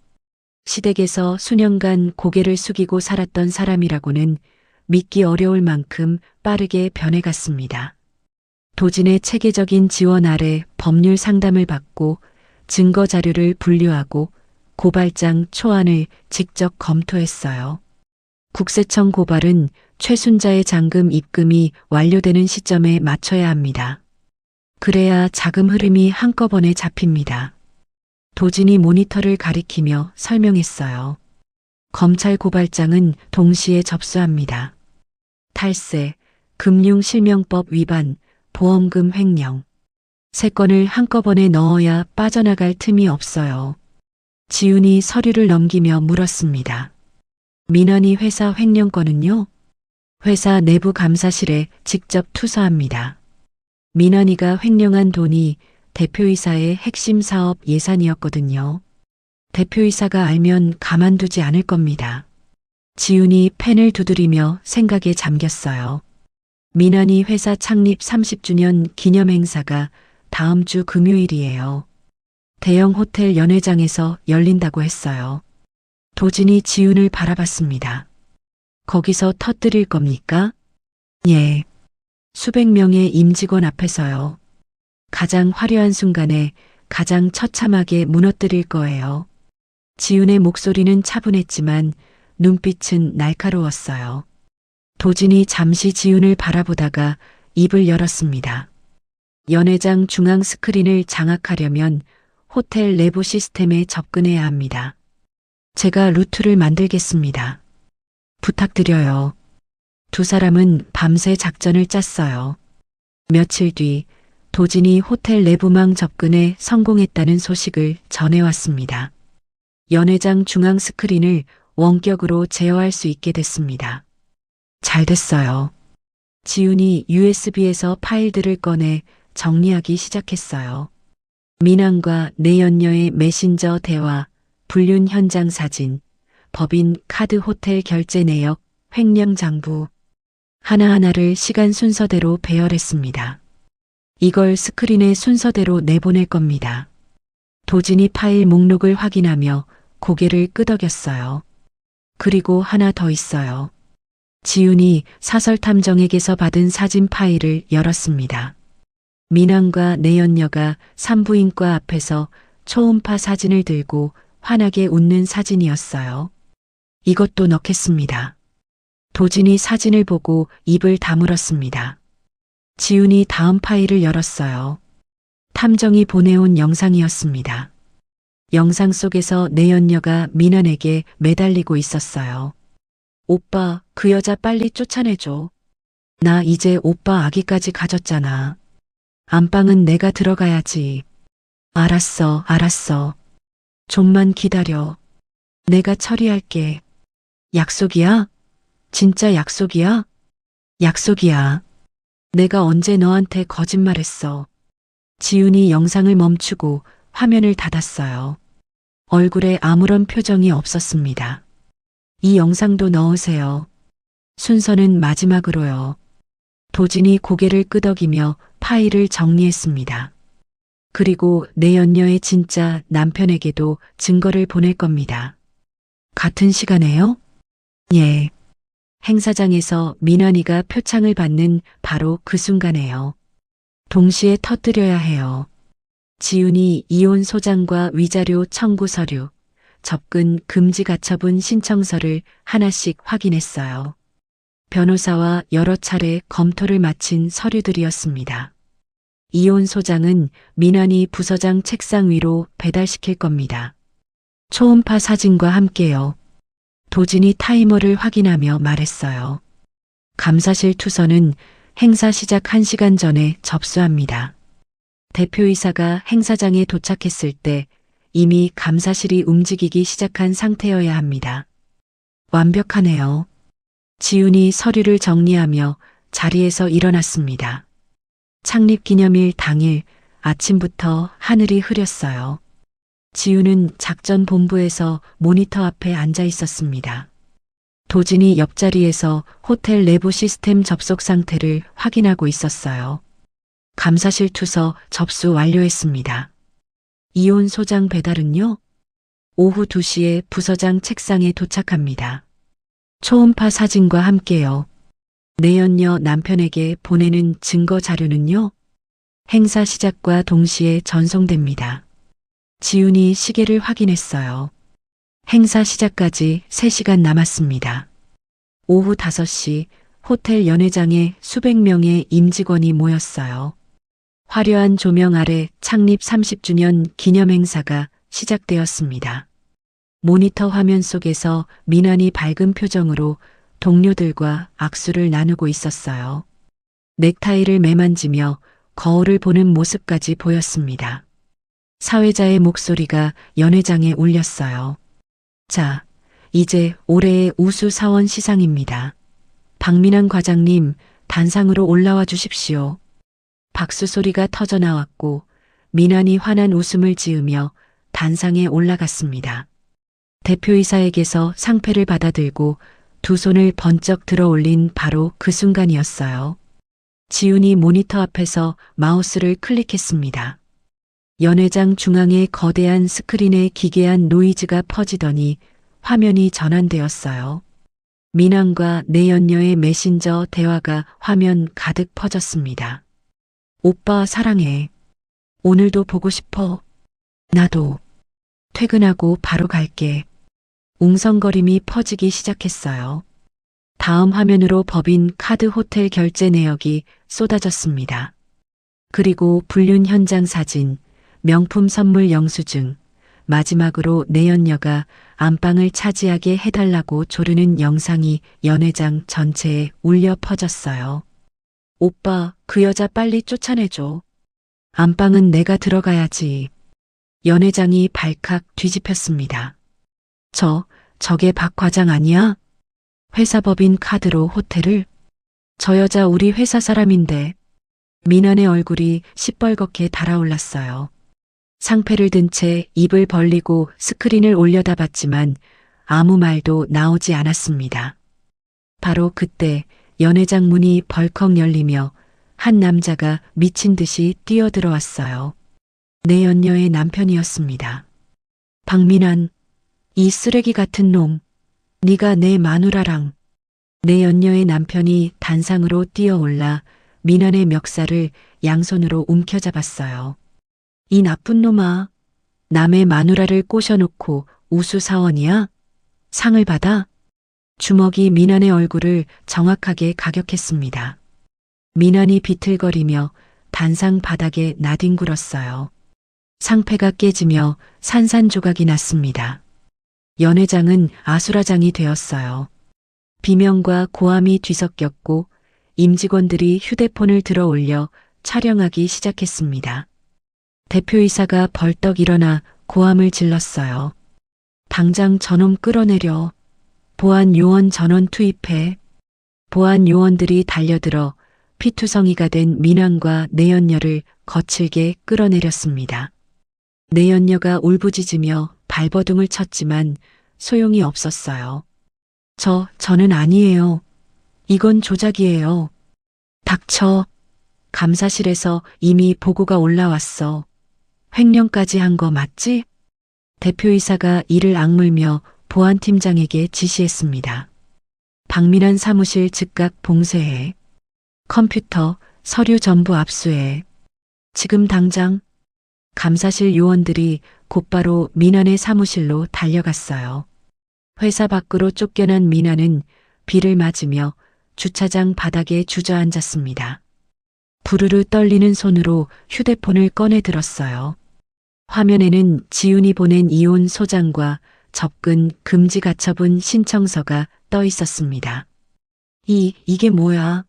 시댁에서 수년간 고개를 숙이고 살았던 사람이라고는 믿기 어려울 만큼 빠르게 변해갔습니다. 도진의 체계적인 지원 아래 법률 상담을 받고 증거 자료를 분류하고 고발장 초안을 직접 검토했어요. 국세청 고발은 최순자의 잔금 입금이 완료되는 시점에 맞춰야 합니다. 그래야 자금 흐름이 한꺼번에 잡힙니다. 도진이 모니터를 가리키며 설명했어요. 검찰 고발장은 동시에 접수합니다. 탈세, 금융실명법 위반, 보험금 횡령. 세 건을 한꺼번에 넣어야 빠져나갈 틈이 없어요. 지훈이 서류를 넘기며 물었습니다. 민환이 회사 횡령 건은요? 회사 내부 감사실에 직접 투서합니다. 민환이가 횡령한 돈이 대표이사의 핵심 사업 예산이었거든요. 대표이사가 알면 가만두지 않을 겁니다. 지훈이 펜을 두드리며 생각에 잠겼어요. 민환이 회사 창립 30주년 기념 행사가 다음 주 금요일이에요. 대형 호텔 연회장에서 열린다고 했어요. 도진이 지훈을 바라봤습니다. 거기서 터뜨릴 겁니까? 예. 수백 명의 임직원 앞에서요. 가장 화려한 순간에 가장 처참하게 무너뜨릴 거예요. 지훈의 목소리는 차분했지만 눈빛은 날카로웠어요. 도진이 잠시 지훈을 바라보다가 입을 열었습니다. 연회장 중앙 스크린을 장악하려면 호텔 내부 시스템에 접근해야 합니다. 제가 루트를 만들겠습니다. 부탁드려요. 두 사람은 밤새 작전을 짰어요. 며칠 뒤 도진이 호텔 내부망 접근에 성공했다는 소식을 전해왔습니다. 연회장 중앙 스크린을 원격으로 제어할 수 있게 됐습니다. 잘 됐어요. 지훈이 USB에서 파일들을 꺼내 정리하기 시작했어요. 민환과 내연녀의 메신저 대화, 불륜 현장 사진, 법인 카드 호텔 결제 내역, 횡령 장부. 하나하나를 시간 순서대로 배열했습니다. 이걸 스크린에 순서대로 내보낼 겁니다. 도진이 파일 목록을 확인하며 고개를 끄덕였어요. 그리고 하나 더 있어요. 지훈이 사설탐정에게서 받은 사진 파일을 열었습니다. 민환과 내연녀가 산부인과 앞에서 초음파 사진을 들고 환하게 웃는 사진이었어요. 이것도 넣겠습니다. 도진이 사진을 보고 입을 다물었습니다. 지훈이 다음 파일을 열었어요. 탐정이 보내온 영상이었습니다. 영상 속에서 내연녀가 민환에게 매달리고 있었어요. 오빠, 그 여자 빨리 쫓아내줘. 나 이제 오빠 아기까지 가졌잖아. 안방은 내가 들어가야지. 알았어, 알았어. 좀만 기다려. 내가 처리할게. 약속이야? 진짜 약속이야? 약속이야. 내가 언제 너한테 거짓말했어. 지훈이 영상을 멈추고 화면을 닫았어요. 얼굴에 아무런 표정이 없었습니다. 이 영상도 넣으세요. 순서는 마지막으로요. 도진이 고개를 끄덕이며 파일을 정리했습니다. 그리고 내연녀의 진짜 남편에게도 증거를 보낼 겁니다. 같은 시간에요? 예. 행사장에서 민환이가 표창을 받는 바로 그 순간에요. 동시에 터뜨려야 해요. 지훈이 이혼 소장과 위자료 청구 서류, 접근 금지 가처분 신청서를 하나씩 확인했어요. 변호사와 여러 차례 검토를 마친 서류들이었습니다. 이혼 소장은 민환이 부서장 책상 위로 배달시킬 겁니다. 초음파 사진과 함께요. 도진이 타이머를 확인하며 말했어요. 감사실 투서는 행사 시작 1시간 전에 접수합니다. 대표이사가 행사장에 도착했을 때 이미 감사실이 움직이기 시작한 상태여야 합니다. 완벽하네요. 지훈이 서류를 정리하며 자리에서 일어났습니다. 창립기념일 당일 아침부터 하늘이 흐렸어요. 지훈은 작전본부에서 모니터 앞에 앉아 있었습니다. 도진이 옆자리에서 호텔 내부 시스템 접속 상태를 확인하고 있었어요. 감사실 투서 접수 완료했습니다. 이혼 소장 배달은요? 오후 2시에 부서장 책상에 도착합니다. 초음파 사진과 함께요. 내연녀 남편에게 보내는 증거 자료는요? 행사 시작과 동시에 전송됩니다. 지훈이 시계를 확인했어요. 행사 시작까지 3시간 남았습니다. 오후 5시 호텔 연회장에 수백 명의 임직원이 모였어요. 화려한 조명 아래 창립 30주년 기념 행사가 시작되었습니다. 모니터 화면 속에서 민환이 밝은 표정으로 동료들과 악수를 나누고 있었어요. 넥타이를 매만지며 거울을 보는 모습까지 보였습니다. 사회자의 목소리가 연회장에 울렸어요. 자, 이제 올해의 우수 사원 시상입니다. 박민환 과장님, 단상으로 올라와 주십시오. 박수 소리가 터져 나왔고 민환이 환한 웃음을 지으며 단상에 올라갔습니다. 대표이사에게서 상패를 받아들고 두 손을 번쩍 들어 올린 바로 그 순간이었어요. 지훈이 모니터 앞에서 마우스를 클릭했습니다. 연회장 중앙에 거대한 스크린에 기괴한 노이즈가 퍼지더니 화면이 전환되었어요. 민환과 내연녀의 메신저 대화가 화면 가득 퍼졌습니다. 오빠 사랑해. 오늘도 보고 싶어. 나도. 퇴근하고 바로 갈게. 웅성거림이 퍼지기 시작했어요. 다음 화면으로 법인 카드 호텔 결제 내역이 쏟아졌습니다. 그리고 불륜 현장 사진, 명품 선물 영수증, 마지막으로 내연녀가 안방을 차지하게 해달라고 조르는 영상이 연회장 전체에 울려 퍼졌어요. 오빠, 그 여자 빨리 쫓아내줘. 안방은 내가 들어가야지. 연회장이 발칵 뒤집혔습니다. 저게 박 과장 아니야? 회사 법인 카드로 호텔을? 저 여자 우리 회사 사람인데. 민환의 얼굴이 시뻘겋게 달아올랐어요. 상패를 든 채 입을 벌리고 스크린을 올려다봤지만 아무 말도 나오지 않았습니다. 바로 그때 연회장 문이 벌컥 열리며 한 남자가 미친 듯이 뛰어들어왔어요. 내 연녀의 남편이었습니다. 박민환, 이 쓰레기 같은 놈, 네가 내 마누라랑. 내 연녀의 남편이 단상으로 뛰어올라 민환의 멱살을 양손으로 움켜잡았어요. 이 나쁜 놈아, 남의 마누라를 꼬셔놓고 우수사원이야? 상을 받아? 주먹이 민환의 얼굴을 정확하게 가격했습니다. 민환이 비틀거리며 단상 바닥에 나뒹굴었어요. 상패가 깨지며 산산조각이 났습니다. 연회장은 아수라장이 되었어요. 비명과 고함이 뒤섞였고 임직원들이 휴대폰을 들어 올려 촬영하기 시작했습니다. 대표이사가 벌떡 일어나 고함을 질렀어요. 당장 저놈 끌어내려. 보안 요원 전원 투입해. 보안 요원들이 달려들어 피투성이가 된 민환과 내연녀를 거칠게 끌어내렸습니다. 내연녀가 울부짖으며 발버둥을 쳤지만 소용이 없었어요. 저는 아니에요. 이건 조작이에요. 닥쳐. 감사실에서 이미 보고가 올라왔어. 횡령까지 한 거 맞지? 대표이사가 이를 악물며 보안팀장에게 지시했습니다. 박민환 사무실 즉각 봉쇄해. 컴퓨터, 서류 전부 압수해. 지금 당장. 감사실 요원들이 곧바로 민환의 사무실로 달려갔어요. 회사 밖으로 쫓겨난 민환은 비를 맞으며 주차장 바닥에 주저앉았습니다. 부르르 떨리는 손으로 휴대폰을 꺼내 들었어요. 화면에는 지훈이 보낸 이혼 소장과 접근 금지 가처분 신청서가 떠 있었습니다. 이게 뭐야?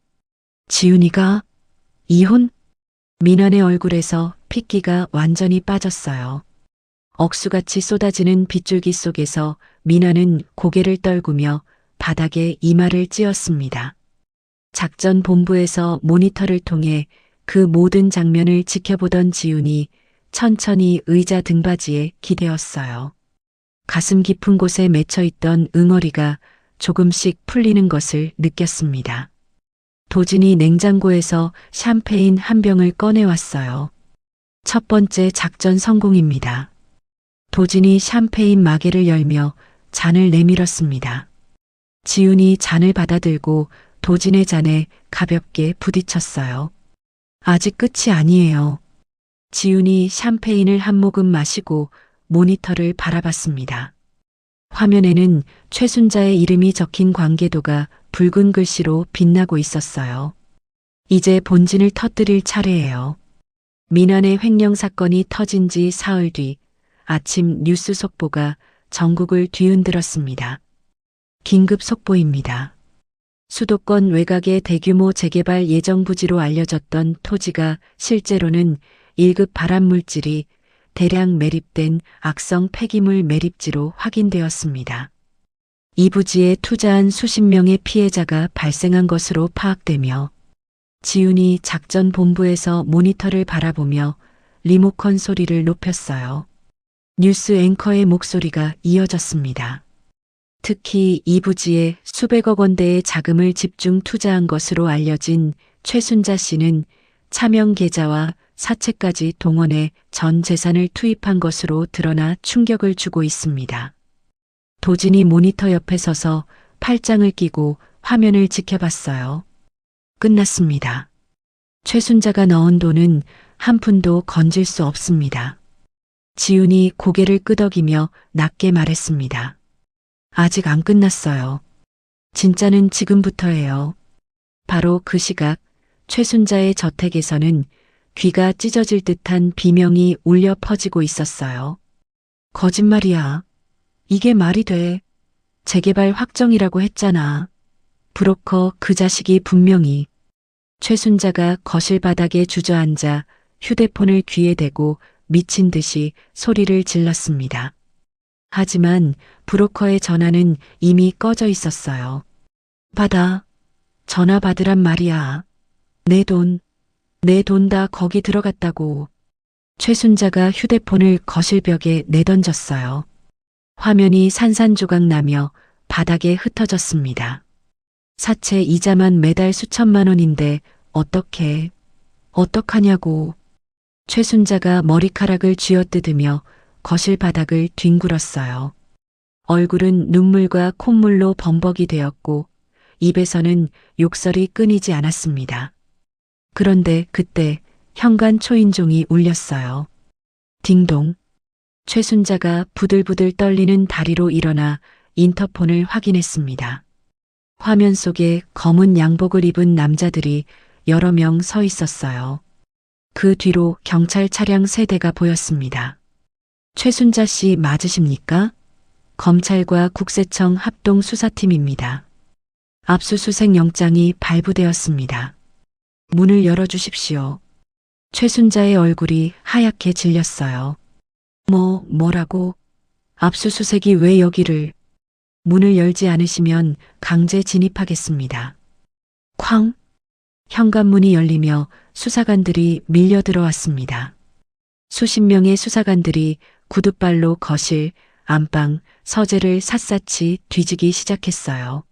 지훈이가? 이혼? 민환의 얼굴에서 핏기가 완전히 빠졌어요. 억수같이 쏟아지는 빗줄기 속에서 민환은 고개를 떨구며 바닥에 이마를 찧었습니다. 작전 본부에서 모니터를 통해 그 모든 장면을 지켜보던 지훈이 천천히 의자 등받이에 기대었어요. 가슴 깊은 곳에 맺혀있던 응어리가 조금씩 풀리는 것을 느꼈습니다. 도진이 냉장고에서 샴페인 한 병을 꺼내왔어요. 첫 번째 작전 성공입니다. 도진이 샴페인 마개를 열며 잔을 내밀었습니다. 지훈이 잔을 받아들고 도진의 잔에 가볍게 부딪혔어요. 아직 끝이 아니에요. 지훈이 샴페인을 한 모금 마시고 모니터를 바라봤습니다. 화면에는 최순자의 이름이 적힌 관계도가 붉은 글씨로 빛나고 있었어요. 이제 본진을 터뜨릴 차례예요. 민환의 횡령 사건이 터진 지 사흘 뒤 아침 뉴스 속보가 전국을 뒤흔들었습니다. 긴급 속보입니다. 수도권 외곽의 대규모 재개발 예정 부지로 알려졌던 토지가 실제로는 1급 발암물질이 대량 매립된 악성 폐기물 매립지로 확인되었습니다. 이 부지에 투자한 수십 명의 피해자가 발생한 것으로 파악되며 지훈이 작전 본부에서 모니터를 바라보며 리모컨 소리를 높였어요. 뉴스 앵커의 목소리가 이어졌습니다. 특히 이 부지에 수백억 원대의 자금을 집중 투자한 것으로 알려진 최순자 씨는 차명 계좌와 사채까지 동원해 전 재산을 투입한 것으로 드러나 충격을 주고 있습니다. 도진이 모니터 옆에 서서 팔짱을 끼고 화면을 지켜봤어요. 끝났습니다. 최순자가 넣은 돈은 한 푼도 건질 수 없습니다. 지훈이 고개를 끄덕이며 낮게 말했습니다. 아직 안 끝났어요. 진짜는 지금부터예요. 바로 그 시각 최순자의 저택에서는 귀가 찢어질 듯한 비명이 울려 퍼지고 있었어요. 거짓말이야. 이게 말이 돼. 재개발 확정이라고 했잖아. 브로커 그 자식이 분명히. 최순자가 거실 바닥에 주저앉아 휴대폰을 귀에 대고 미친 듯이 소리를 질렀습니다. 하지만 브로커의 전화는 이미 꺼져 있었어요. 받아. 전화 받으란 말이야. 내 돈 다 거기 들어갔다고. 최순자가 휴대폰을 거실벽에 내던졌어요. 화면이 산산조각 나며 바닥에 흩어졌습니다. 사채 이자만 매달 수천만 원인데 어떡하냐고. 최순자가 머리카락을 쥐어뜯으며 거실 바닥을 뒹굴었어요. 얼굴은 눈물과 콧물로 범벅이 되었고 입에서는 욕설이 끊이지 않았습니다. 그런데 그때 현관 초인종이 울렸어요. 딩동. 최순자가 부들부들 떨리는 다리로 일어나 인터폰을 확인했습니다. 화면 속에 검은 양복을 입은 남자들이 여러 명 서 있었어요. 그 뒤로 경찰 차량 3대가 보였습니다. 최순자 씨 맞으십니까? 검찰과 국세청 합동 수사팀입니다. 압수수색 영장이 발부되었습니다. 문을 열어주십시오. 최순자의 얼굴이 하얗게 질렸어요. 뭐라고? 압수수색이 왜 여기를? 문을 열지 않으시면 강제 진입하겠습니다. 쾅! 현관문이 열리며 수사관들이 밀려 들어왔습니다. 수십 명의 수사관들이 구둣발로 거실, 안방, 서재를 샅샅이 뒤지기 시작했어요.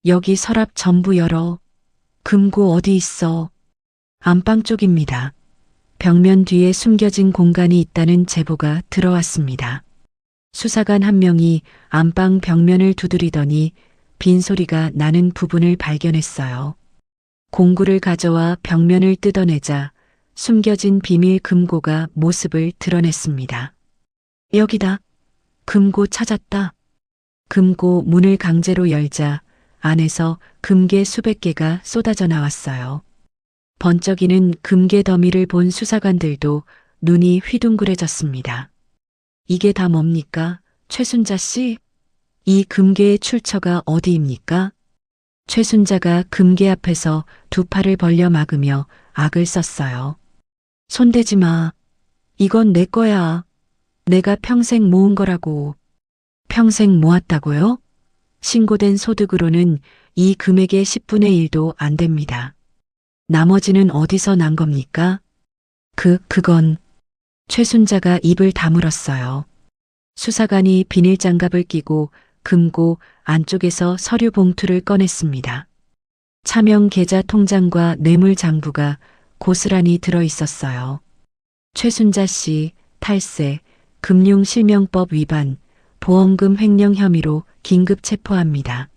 여기 서랍 전부 열어. 금고 어디 있어? 안방 쪽입니다. 벽면 뒤에 숨겨진 공간이 있다는 제보가 들어왔습니다. 수사관 한 명이 안방 벽면을 두드리더니 빈소리가 나는 부분을 발견했어요. 공구를 가져와 벽면을 뜯어내자 숨겨진 비밀 금고가 모습을 드러냈습니다. 여기다. 금고 찾았다. 금고 문을 강제로 열자 안에서 금괴 수백 개가 쏟아져 나왔어요. 번쩍이는 금괴 더미를 본 수사관들도 눈이 휘둥그레졌습니다. 이게 다 뭡니까? 최순자 씨? 이 금괴의 출처가 어디입니까? 최순자가 금괴 앞에서 두 팔을 벌려 막으며 악을 썼어요. 손대지 마. 이건 내 거야. 내가 평생 모은 거라고. 평생 모았다고요? 신고된 소득으로는 이 금액의 10분의 1도 안 됩니다. 나머지는 어디서 난 겁니까? 그건. 최순자가 입을 다물었어요. 수사관이 비닐장갑을 끼고 금고 안쪽에서 서류 봉투를 꺼냈습니다. 차명 계좌 통장과 뇌물 장부가 고스란히 들어 있었어요. 최순자 씨 탈세, 금융실명법 위반, 보험금 횡령 혐의로 긴급 체포합니다.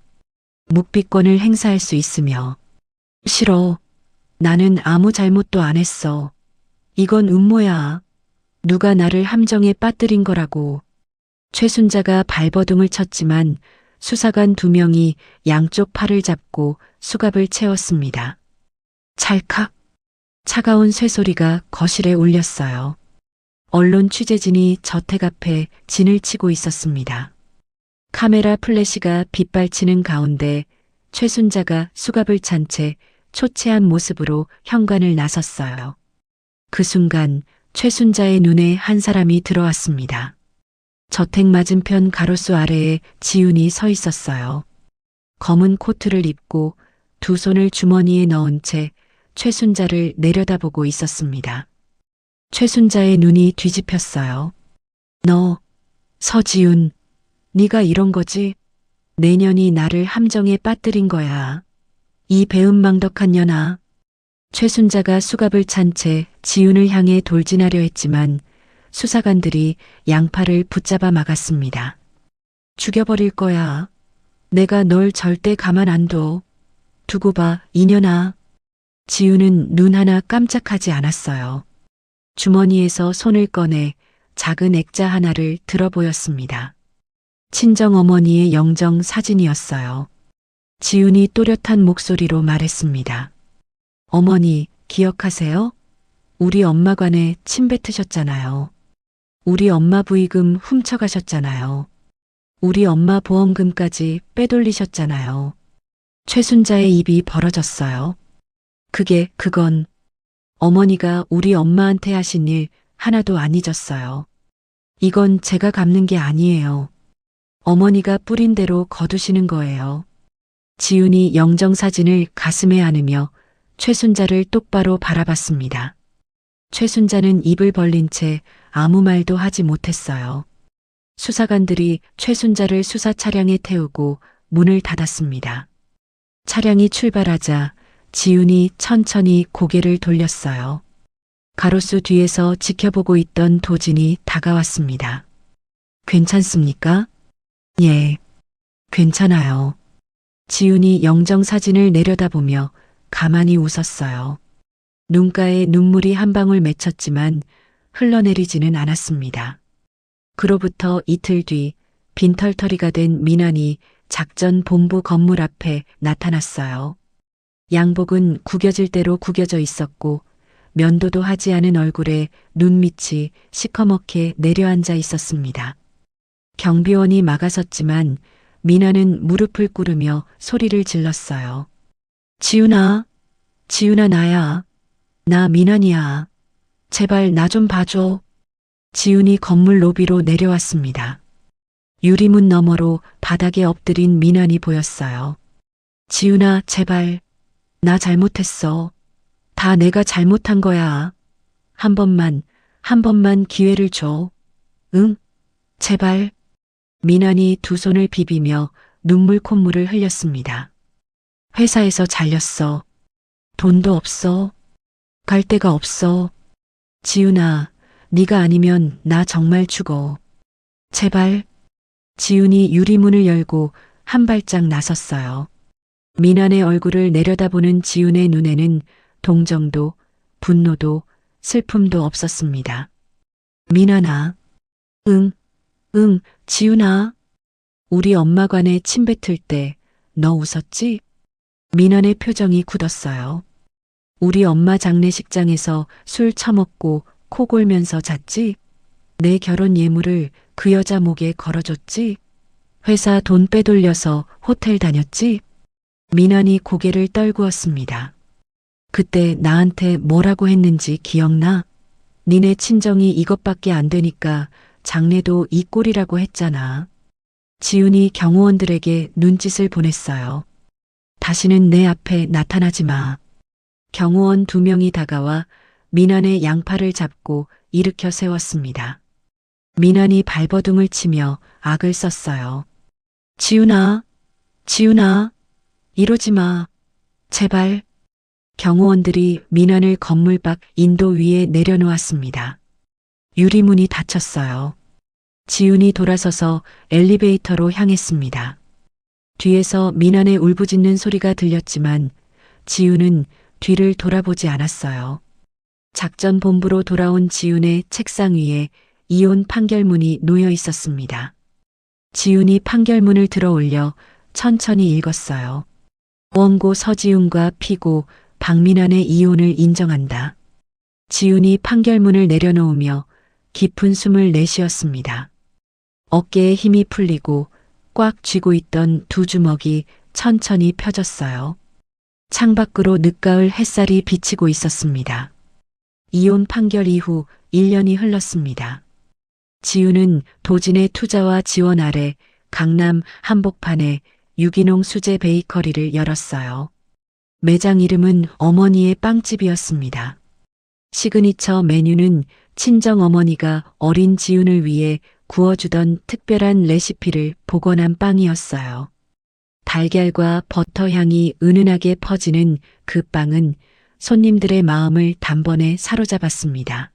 묵비권을 행사할 수 있으며. 싫어. 나는 아무 잘못도 안 했어. 이건 음모야. 누가 나를 함정에 빠뜨린 거라고. 최순자가 발버둥을 쳤지만 수사관 2명이 양쪽 팔을 잡고 수갑을 채웠습니다. 찰칵. 차가운 쇠소리가 거실에 울렸어요. 언론 취재진이 저택 앞에 진을 치고 있었습니다. 카메라 플래시가 빗발치는 가운데 최순자가 수갑을 찬 채 초췌한 모습으로 현관을 나섰어요. 그 순간 최순자의 눈에 한 사람이 들어왔습니다. 저택 맞은편 가로수 아래에 지훈이 서 있었어요. 검은 코트를 입고 두 손을 주머니에 넣은 채 최순자를 내려다보고 있었습니다. 최순자의 눈이 뒤집혔어요. 너, 서지훈, 네가 이런 거지? 내년이 나를 함정에 빠뜨린 거야. 이 배은망덕한 년아. 최순자가 수갑을 찬 채 지훈을 향해 돌진하려 했지만 수사관들이 양팔을 붙잡아 막았습니다. 죽여버릴 거야. 내가 널 절대 가만 안 둬. 두고 봐, 이년아. 지훈은 눈 하나 깜짝하지 않았어요. 주머니에서 손을 꺼내 작은 액자 하나를 들어 보였습니다. 친정어머니의 영정 사진이었어요. 지훈이 또렷한 목소리로 말했습니다. 어머니, 기억하세요? 우리 엄마관에 침 뱉으셨잖아요. 우리 엄마 부의금 훔쳐가셨잖아요. 우리 엄마 보험금까지 빼돌리셨잖아요. 최순자의 입이 벌어졌어요. 그건 어머니가 우리 엄마한테 하신 일 하나도 안 잊었어요. 이건 제가 갚는 게 아니에요. 어머니가 뿌린 대로 거두시는 거예요. 지훈이 영정사진을 가슴에 안으며 최순자를 똑바로 바라봤습니다. 최순자는 입을 벌린 채 아무 말도 하지 못했어요. 수사관들이 최순자를 수사 차량에 태우고 문을 닫았습니다. 차량이 출발하자 지훈이 천천히 고개를 돌렸어요. 가로수 뒤에서 지켜보고 있던 도진이 다가왔습니다. 괜찮습니까? 예, 괜찮아요. 지훈이 영정사진을 내려다보며 가만히 웃었어요. 눈가에 눈물이 한 방울 맺혔지만 흘러내리지는 않았습니다. 그로부터 이틀 뒤 빈털터리가 된 민환이 작전 본부 건물 앞에 나타났어요. 양복은 구겨질 대로 구겨져 있었고 면도도 하지 않은 얼굴에 눈밑이 시커멓게 내려앉아 있었습니다. 경비원이 막아섰지만 민환은 무릎을 꿇으며 소리를 질렀어요. 지훈아, 지훈아 나야. 나 민환이야. 제발 나 좀 봐줘. 지훈이 건물 로비로 내려왔습니다. 유리문 너머로 바닥에 엎드린 민환이 보였어요. 지훈아, 제발. 나 잘못했어. 다 내가 잘못한 거야. 한 번만 기회를 줘. 응? 제발. 민환이 두 손을 비비며 눈물 콧물을 흘렸습니다. 회사에서 잘렸어. 돈도 없어. 갈 데가 없어. 지훈아, 네가 아니면 나 정말 죽어. 제발. 지훈이 유리문을 열고 한 발짝 나섰어요. 민환의 얼굴을 내려다보는 지훈의 눈에는 동정도, 분노도, 슬픔도 없었습니다. 민환아. 응, 지훈아. 우리 엄마관에 침 뱉을 때 너 웃었지? 민환의 표정이 굳었어요. 우리 엄마 장례식장에서 술 처먹고 코 골면서 잤지? 내 결혼 예물을 그 여자 목에 걸어줬지? 회사 돈 빼돌려서 호텔 다녔지? 민환이 고개를 떨구었습니다. 그때 나한테 뭐라고 했는지 기억나? 니네 친정이 이것밖에 안 되니까 장례도 이 꼴이라고 했잖아. 지훈이 경호원들에게 눈짓을 보냈어요. 다시는 내 앞에 나타나지 마. 경호원 2명이 다가와 민환의 양팔을 잡고 일으켜 세웠습니다. 민환이 발버둥을 치며 악을 썼어요. 지훈아, 이러지 마. 제발. 경호원들이 민환을 건물 밖 인도 위에 내려놓았습니다. 유리문이 닫혔어요. 지훈이 돌아서서 엘리베이터로 향했습니다. 뒤에서 민환의 울부짖는 소리가 들렸지만 지훈은 뒤를 돌아보지 않았어요. 작전 본부로 돌아온 지훈의 책상 위에 이혼 판결문이 놓여 있었습니다. 지훈이 판결문을 들어 올려 천천히 읽었어요. 원고 서지훈과 피고 박민환의 이혼을 인정한다. 지훈이 판결문을 내려놓으며 깊은 숨을 내쉬었습니다. 어깨에 힘이 풀리고 꽉 쥐고 있던 두 주먹이 천천히 펴졌어요. 창밖으로 늦가을 햇살이 비치고 있었습니다. 이혼 판결 이후 1년이 흘렀습니다. 지우는 도진의 투자와 지원 아래 강남 한복판에 유기농 수제 베이커리를 열었어요. 매장 이름은 어머니의 빵집이었습니다. 시그니처 메뉴는 친정 어머니가 어린 지훈을 위해 구워주던 특별한 레시피를 복원한 빵이었어요. 달걀과 버터 향이 은은하게 퍼지는 그 빵은 손님들의 마음을 단번에 사로잡았습니다.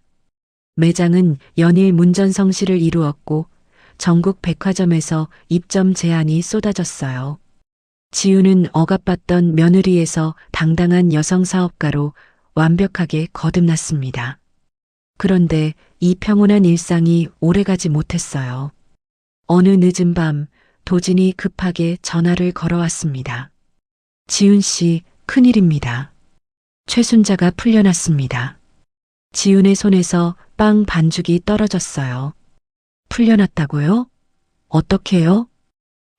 매장은 연일 문전성시를 이루었고 전국 백화점에서 입점 제안이 쏟아졌어요. 지우는 억압받던 며느리에서 당당한 여성 사업가로 완벽하게 거듭났습니다. 그런데 이 평온한 일상이 오래가지 못했어요. 어느 늦은 밤 도진이 급하게 전화를 걸어왔습니다. 지훈 씨, 큰일입니다. 최순자가 풀려났습니다. 지훈의 손에서 빵 반죽이 떨어졌어요. 풀려났다고요? 어떻게요?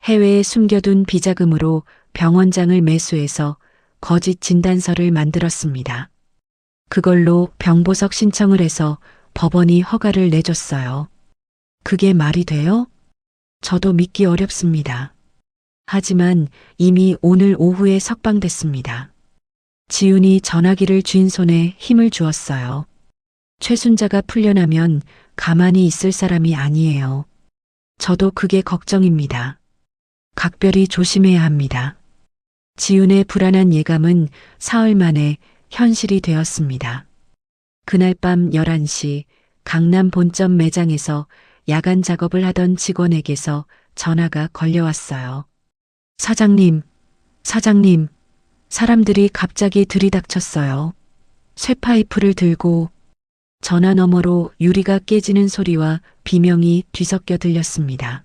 해외에 숨겨둔 비자금으로 병원장을 매수해서 거짓 진단서를 만들었습니다. 그걸로 병보석 신청을 해서 법원이 허가를 내줬어요. 그게 말이 돼요? 저도 믿기 어렵습니다. 하지만 이미 오늘 오후에 석방됐습니다. 지훈이 전화기를 쥔 손에 힘을 주었어요. 최순자가 풀려나면 가만히 있을 사람이 아니에요. 저도 그게 걱정입니다. 각별히 조심해야 합니다. 지훈의 불안한 예감은 사흘 만에 현실이 되었습니다. 그날 밤 11시 강남 본점 매장에서 야간 작업을 하던 직원에게서 전화가 걸려왔어요. 사장님, 사람들이 갑자기 들이닥쳤어요. 쇠파이프를 들고 전화 너머로 유리가 깨지는 소리와 비명이 뒤섞여 들렸습니다.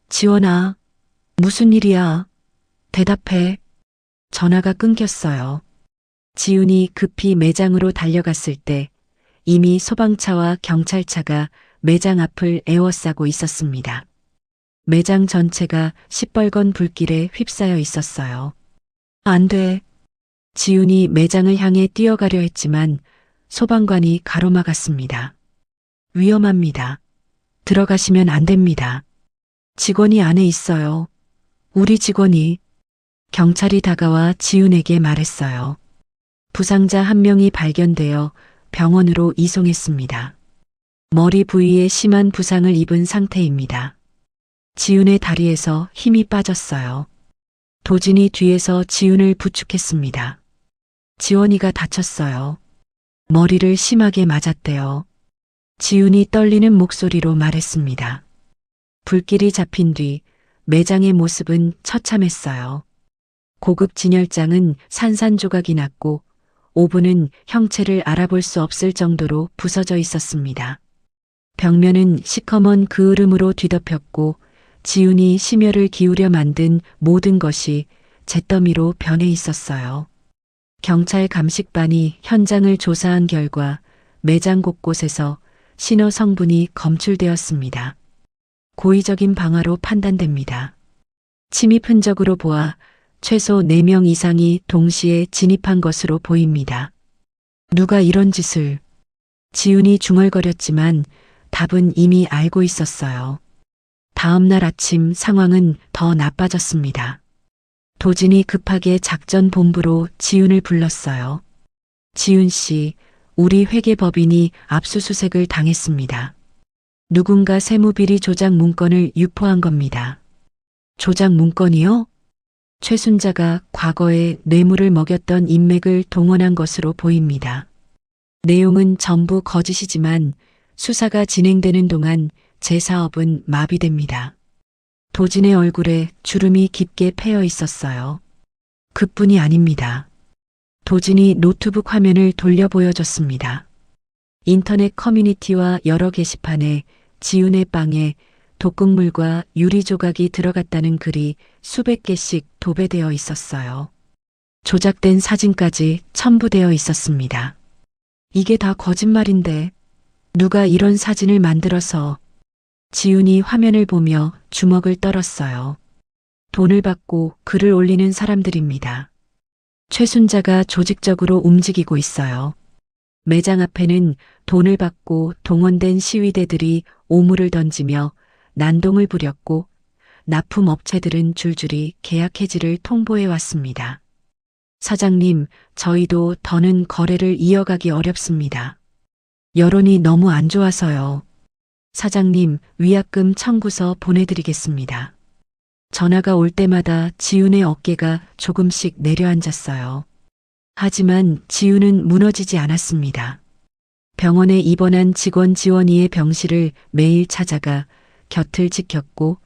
지원아, 무슨 일이야? 대답해. 전화가 끊겼어요. 지훈이 급히 매장으로 달려갔을 때 이미 소방차와 경찰차가 매장 앞을 에워싸고 있었습니다. 매장 전체가 시뻘건 불길에 휩싸여 있었어요. 안 돼. 지훈이 매장을 향해 뛰어가려 했지만 소방관이 가로막았습니다. 위험합니다. 들어가시면 안 됩니다. 직원이 안에 있어요. 우리 직원이. 경찰이 다가와 지훈에게 말했어요. 부상자 한 명이 발견되어 병원으로 이송했습니다. 머리 부위에 심한 부상을 입은 상태입니다. 지훈의 다리에서 힘이 빠졌어요. 도진이 뒤에서 지훈을 부축했습니다. 지원이가 다쳤어요. 머리를 심하게 맞았대요. 지훈이 떨리는 목소리로 말했습니다. 불길이 잡힌 뒤 매장의 모습은 처참했어요. 고급 진열장은 산산조각이 났고 오븐은 형체를 알아볼 수 없을 정도로 부서져 있었습니다. 벽면은 시커먼 그을음으로 뒤덮였고 지훈이 심혈을 기울여 만든 모든 것이 잿더미로 변해 있었어요. 경찰 감식반이 현장을 조사한 결과 매장 곳곳에서 신호 성분이 검출되었습니다. 고의적인 방화로 판단됩니다. 침입 흔적으로 보아 최소 4명 이상이 동시에 진입한 것으로 보입니다. 누가 이런 짓을? 지훈이 중얼거렸지만 답은 이미 알고 있었어요. 다음 날 아침 상황은 더 나빠졌습니다. 도진이 급하게 작전 본부로 지훈을 불렀어요. 지훈 씨, 우리 회계법인이 압수수색을 당했습니다. 누군가 세무비리 조작 문건을 유포한 겁니다. 조작 문건이요? 최순자가 과거에 뇌물을 먹였던 인맥을 동원한 것으로 보입니다. 내용은 전부 거짓이지만 수사가 진행되는 동안 제 사업은 마비됩니다. 도진의 얼굴에 주름이 깊게 패여 있었어요. 그뿐이 아닙니다. 도진이 노트북 화면을 돌려 보여줬습니다. 인터넷 커뮤니티와 여러 게시판에 지훈의 빵에 독극물과 유리 조각이 들어갔다는 글이 수백 개씩 도배되어 있었어요. 조작된 사진까지 첨부되어 있었습니다. 이게 다 거짓말인데 누가 이런 사진을 만들어서. 지훈이 화면을 보며 주먹을 떨었어요. 돈을 받고 글을 올리는 사람들입니다. 최순자가 조직적으로 움직이고 있어요. 매장 앞에는 돈을 받고 동원된 시위대들이 오물을 던지며 난동을 부렸고 납품업체들은 줄줄이 계약 해지를 통보해 왔습니다. 사장님, 저희도 더는 거래를 이어가기 어렵습니다. 여론이 너무 안 좋아서요. 사장님, 위약금 청구서 보내드리겠습니다. 전화가 올 때마다 지훈의 어깨가 조금씩 내려앉았어요. 하지만 지훈은 무너지지 않았습니다. 병원에 입원한 직원 지원이의 병실을 매일 찾아가 곁을 지켰고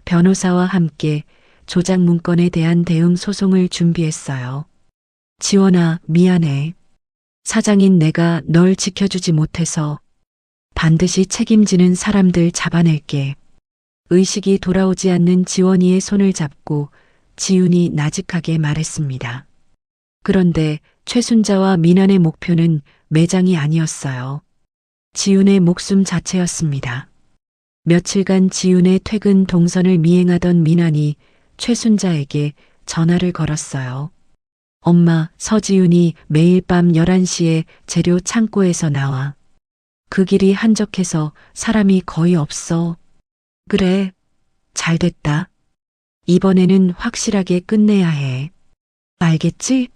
변호사와 함께 조작 문건에 대한 대응 소송을 준비했어요. 지원아, 미안해. 사장인 내가 널 지켜주지 못해서 반드시 책임지는 사람들 잡아낼게. 의식이 돌아오지 않는 지원이의 손을 잡고 지훈이 나직하게 말했습니다. 그런데 최순자와 민환의 목표는 매장이 아니었어요. 지훈의 목숨 자체였습니다. 며칠간 지훈의 퇴근 동선을 미행하던 민환이 최순자에게 전화를 걸었어요. 엄마, 서지훈이 매일 밤 11시에 재료 창고에서 나와. 그 길이 한적해서 사람이 거의 없어. 그래, 잘 됐다. 이번에는 확실하게 끝내야 해. 알겠지?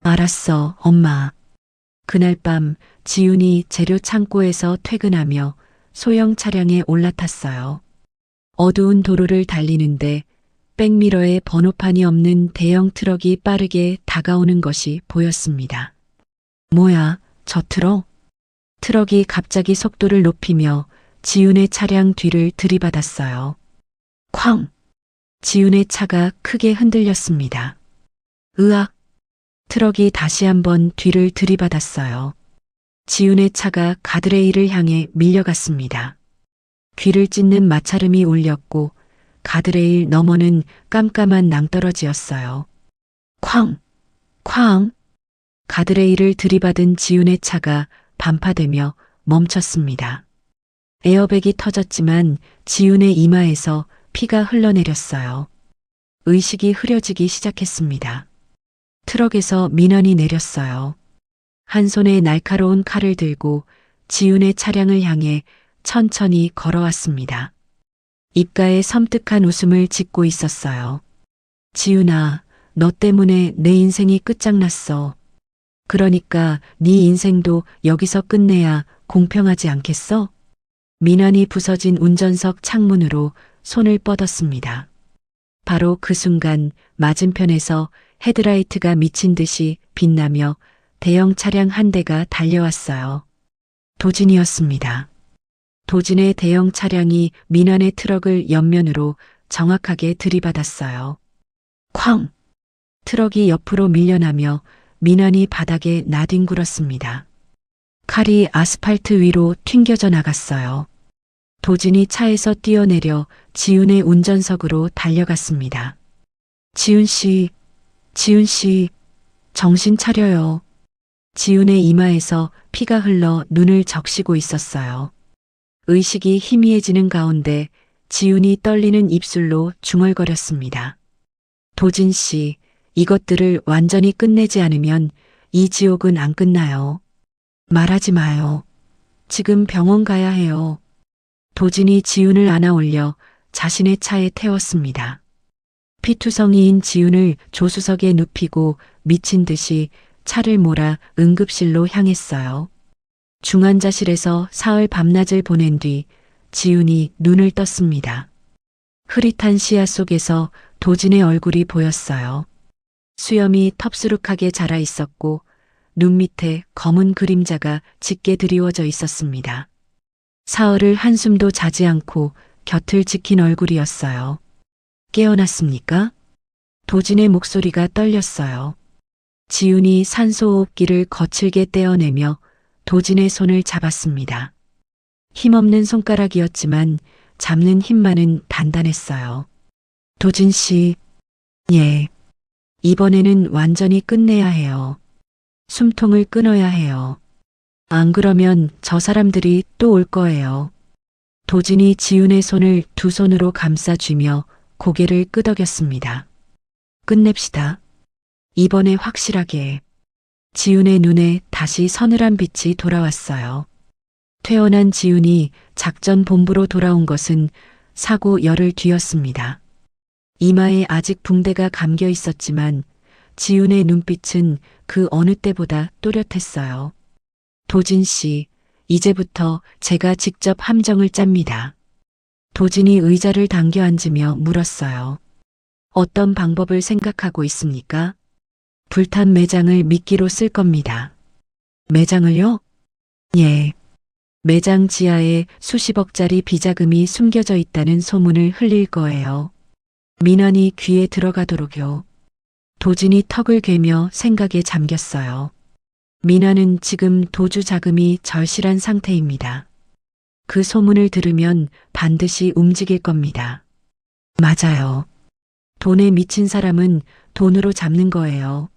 알았어, 엄마. 그날 밤 지훈이 재료 창고에서 퇴근하며 소형 차량에 올라탔어요. 어두운 도로를 달리는데 백미러에 번호판이 없는 대형 트럭이 빠르게 다가오는 것이 보였습니다. 뭐야, 저 트럭? 트럭이 갑자기 속도를 높이며 지훈의 차량 뒤를 들이받았어요. 쾅! 지훈의 차가 크게 흔들렸습니다. 으악! 트럭이 다시 한번 뒤를 들이받았어요. 지훈의 차가 가드레일을 향해 밀려갔습니다. 귀를 찢는 마찰음이 울렸고 가드레일 너머는 깜깜한 낭떠러지였어요. 쾅! 쾅! 가드레일을 들이받은 지훈의 차가 반파되며 멈췄습니다. 에어백이 터졌지만 지훈의 이마에서 피가 흘러내렸어요. 의식이 흐려지기 시작했습니다. 트럭에서 민환이 내렸어요. 한 손에 날카로운 칼을 들고 지훈의 차량을 향해 천천히 걸어왔습니다. 입가에 섬뜩한 웃음을 짓고 있었어요. 지훈아, 너 때문에 내 인생이 끝장났어. 그러니까 네 인생도 여기서 끝내야 공평하지 않겠어? 민환이 부서진 운전석 창문으로 손을 뻗었습니다. 바로 그 순간 맞은편에서 헤드라이트가 미친 듯이 빛나며 대형 차량 한 대가 달려왔어요. 도진이었습니다. 도진의 대형 차량이 민환의 트럭을 옆면으로 정확하게 들이받았어요. 쾅! 트럭이 옆으로 밀려나며 민환이 바닥에 나뒹굴었습니다. 칼이 아스팔트 위로 튕겨져 나갔어요. 도진이 차에서 뛰어내려 지훈의 운전석으로 달려갔습니다. 지훈 씨, 지훈 씨, 정신 차려요. 지훈의 이마에서 피가 흘러 눈을 적시고 있었어요. 의식이 희미해지는 가운데 지훈이 떨리는 입술로 중얼거렸습니다. 도진 씨, 이것들을 완전히 끝내지 않으면 이 지옥은 안 끝나요. 말하지 마요. 지금 병원 가야 해요. 도진이 지훈을 안아 올려 자신의 차에 태웠습니다. 피투성이인 지훈을 조수석에 눕히고 미친 듯이 차를 몰아 응급실로 향했어요. 중환자실에서 사흘 밤낮을 보낸 뒤 지훈이 눈을 떴습니다. 흐릿한 시야 속에서 도진의 얼굴이 보였어요. 수염이 텁수룩하게 자라 있었고 눈 밑에 검은 그림자가 짙게 드리워져 있었습니다. 사흘을 한숨도 자지 않고 곁을 지킨 얼굴이었어요. 깨어났습니까? 도진의 목소리가 떨렸어요. 지훈이 산소호흡기를 거칠게 떼어내며 도진의 손을 잡았습니다. 힘없는 손가락이었지만 잡는 힘만은 단단했어요. 도진 씨, 예. 이번에는 완전히 끝내야 해요. 숨통을 끊어야 해요. 안 그러면 저 사람들이 또 올 거예요. 도진이 지훈의 손을 두 손으로 감싸쥐며 고개를 끄덕였습니다. 끝냅시다. 이번에 확실하게. 지훈의 눈에 다시 서늘한 빛이 돌아왔어요. 퇴원한 지훈이 작전 본부로 돌아온 것은 사고 열흘 뒤였습니다. 이마에 아직 붕대가 감겨 있었지만 지훈의 눈빛은 그 어느 때보다 또렷했어요. 도진 씨, 이제부터 제가 직접 함정을 짭니다. 도진이 의자를 당겨 앉으며 물었어요. 어떤 방법을 생각하고 있습니까? 불탄 매장을 미끼로 쓸 겁니다. 매장을요? 예. 매장 지하에 수십억짜리 비자금이 숨겨져 있다는 소문을 흘릴 거예요. 민원이 귀에 들어가도록요. 도진이 턱을 괴며 생각에 잠겼어요. 민화는 지금 도주 자금이 절실한 상태입니다. 그 소문을 들으면 반드시 움직일 겁니다. 맞아요. 돈에 미친 사람은 돈으로 잡는 거예요.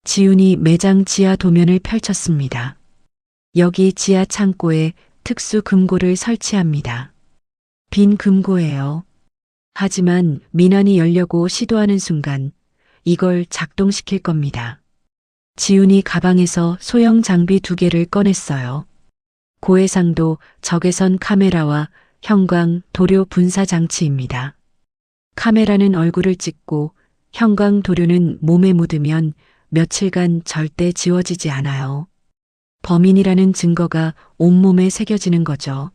지훈이 매장 지하 도면을 펼쳤습니다. 여기 지하 창고에 특수 금고를 설치합니다. 빈 금고예요. 하지만 민환이 열려고 시도하는 순간 이걸 작동시킬 겁니다. 지훈이 가방에서 소형 장비 2개를 꺼냈어요. 고해상도 적외선 카메라와 형광 도료 분사 장치입니다. 카메라는 얼굴을 찍고 형광 도료는 몸에 묻으면 며칠간 절대 지워지지 않아요. 범인이라는 증거가 온몸에 새겨지는 거죠.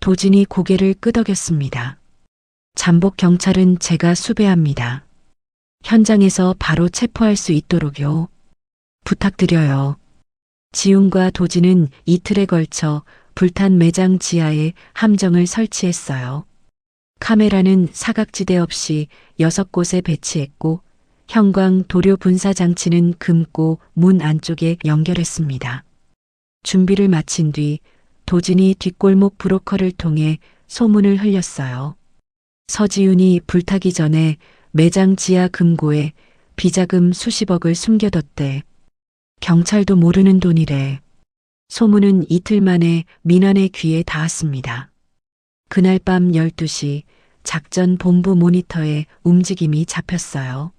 도진이 고개를 끄덕였습니다. 잠복 경찰은 제가 수배합니다. 현장에서 바로 체포할 수 있도록요. 부탁드려요. 지훈과 도진은 이틀에 걸쳐 불탄 매장 지하에 함정을 설치했어요. 카메라는 사각지대 없이 6곳에 배치했고 형광 도료 분사 장치는 금고 문 안쪽에 연결했습니다. 준비를 마친 뒤 도진이 뒷골목 브로커를 통해 소문을 흘렸어요. 서지훈이 불타기 전에 매장 지하 금고에 비자금 수십억을 숨겨뒀대. 경찰도 모르는 돈이래. 소문은 이틀 만에 민환의 귀에 닿았습니다. 그날 밤 12시 작전 본부 모니터에 움직임이 잡혔어요.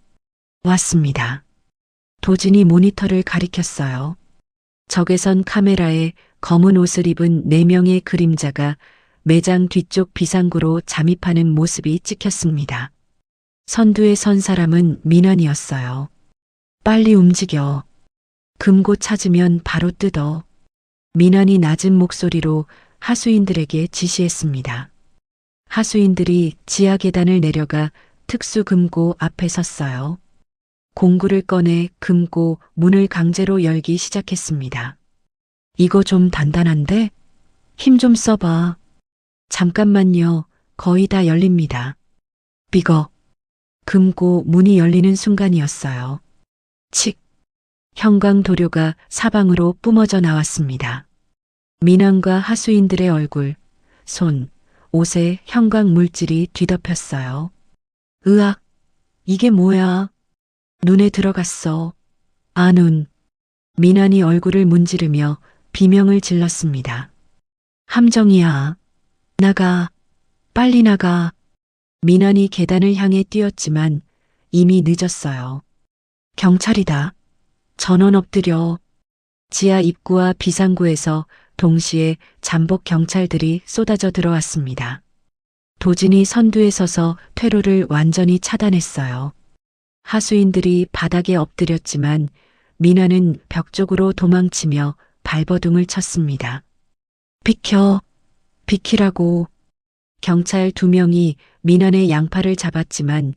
왔습니다. 도진이 모니터를 가리켰어요. 적외선 카메라에 검은 옷을 입은 4명의 그림자가 매장 뒤쪽 비상구로 잠입하는 모습이 찍혔습니다. 선두에 선 사람은 민환이었어요. 빨리 움직여. 금고 찾으면 바로 뜯어. 민환이 낮은 목소리로 하수인들에게 지시했습니다. 하수인들이 지하 계단을 내려가 특수 금고 앞에 섰어요. 공구를 꺼내 금고 문을 강제로 열기 시작했습니다. 이거 좀 단단한데? 힘 좀 써봐. 잠깐만요. 거의 다 열립니다. 삐걱. 금고 문이 열리는 순간이었어요. 칙. 형광 도료가 사방으로 뿜어져 나왔습니다. 민환과 하수인들의 얼굴, 손, 옷에 형광 물질이 뒤덮였어요. 으악, 이게 뭐야? 눈에 들어갔어. 아, 눈. 민환이 얼굴을 문지르며 비명을 질렀습니다. 함정이야. 나가. 빨리 나가. 민환이 계단을 향해 뛰었지만 이미 늦었어요. 경찰이다. 전원 엎드려. 지하 입구와 비상구에서 동시에 잠복 경찰들이 쏟아져 들어왔습니다. 도진이 선두에 서서 퇴로를 완전히 차단했어요. 하수인들이 바닥에 엎드렸지만 민환은 벽 쪽으로 도망치며 발버둥을 쳤습니다. 비켜, 비키라고. 경찰 2명이 민환의 양팔을 잡았지만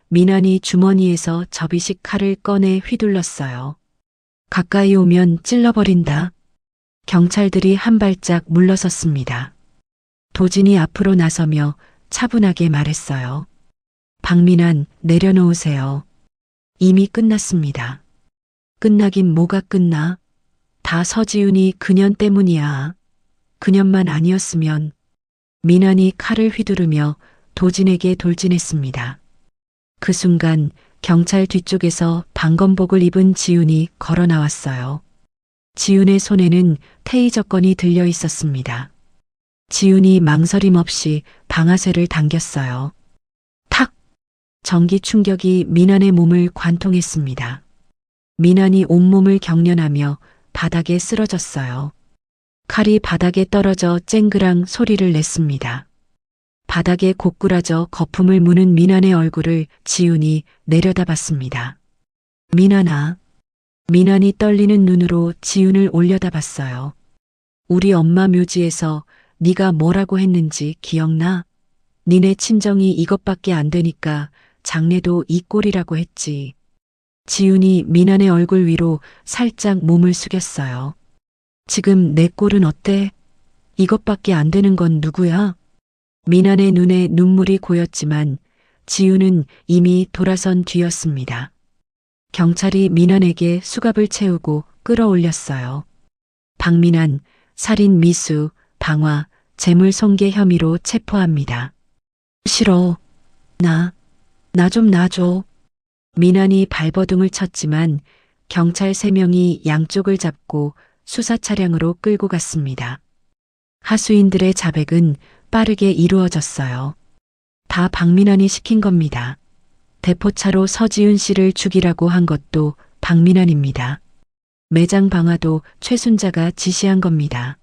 민환이 주머니에서 접이식 칼을 꺼내 휘둘렀어요. 가까이 오면 찔러버린다. 경찰들이 한 발짝 물러섰습니다. 도진이 앞으로 나서며 차분하게 말했어요. 박민환, 내려놓으세요. 이미 끝났습니다. 끝나긴 뭐가 끝나? 다 서지훈이 그년 때문이야. 그년만 아니었으면. 민환이 칼을 휘두르며 도진에게 돌진했습니다. 그 순간 경찰 뒤쪽에서 방검복을 입은 지훈이 걸어 나왔어요. 지훈의 손에는 테이저건이 들려 있었습니다. 지훈이 망설임 없이 방아쇠를 당겼어요. 탁! 전기 충격이 민환의 몸을 관통했습니다. 민환이 온몸을 경련하며 바닥에 쓰러졌어요. 칼이 바닥에 떨어져 쨍그랑 소리를 냈습니다. 바닥에 고꾸라져 거품을 무는 민환의 얼굴을 지훈이 내려다봤습니다. 민환아. 민환이 떨리는 눈으로 지훈을 올려다봤어요. 우리 엄마 묘지에서 네가 뭐라고 했는지 기억나? 니네 친정이 이것밖에 안 되니까 장례도 이 꼴이라고 했지. 지훈이 민환의 얼굴 위로 살짝 몸을 숙였어요. 지금 내 꼴은 어때? 이것밖에 안 되는 건 누구야? 민환의 눈에 눈물이 고였지만 지훈은 이미 돌아선 뒤였습니다. 경찰이 민환에게 수갑을 채우고 끌어올렸어요. 박민환, 살인 미수, 방화, 재물 손괴 혐의로 체포합니다. 싫어. 나 좀 놔줘. 민환이 발버둥을 쳤지만 경찰 3명이 양쪽을 잡고 수사 차량으로 끌고 갔습니다. 하수인들의 자백은 빠르게 이루어졌어요. 다 박민환이 시킨 겁니다. 대포차로 서지훈 씨를 죽이라고 한 것도 박민환입니다. 매장 방화도 최순자가 지시한 겁니다.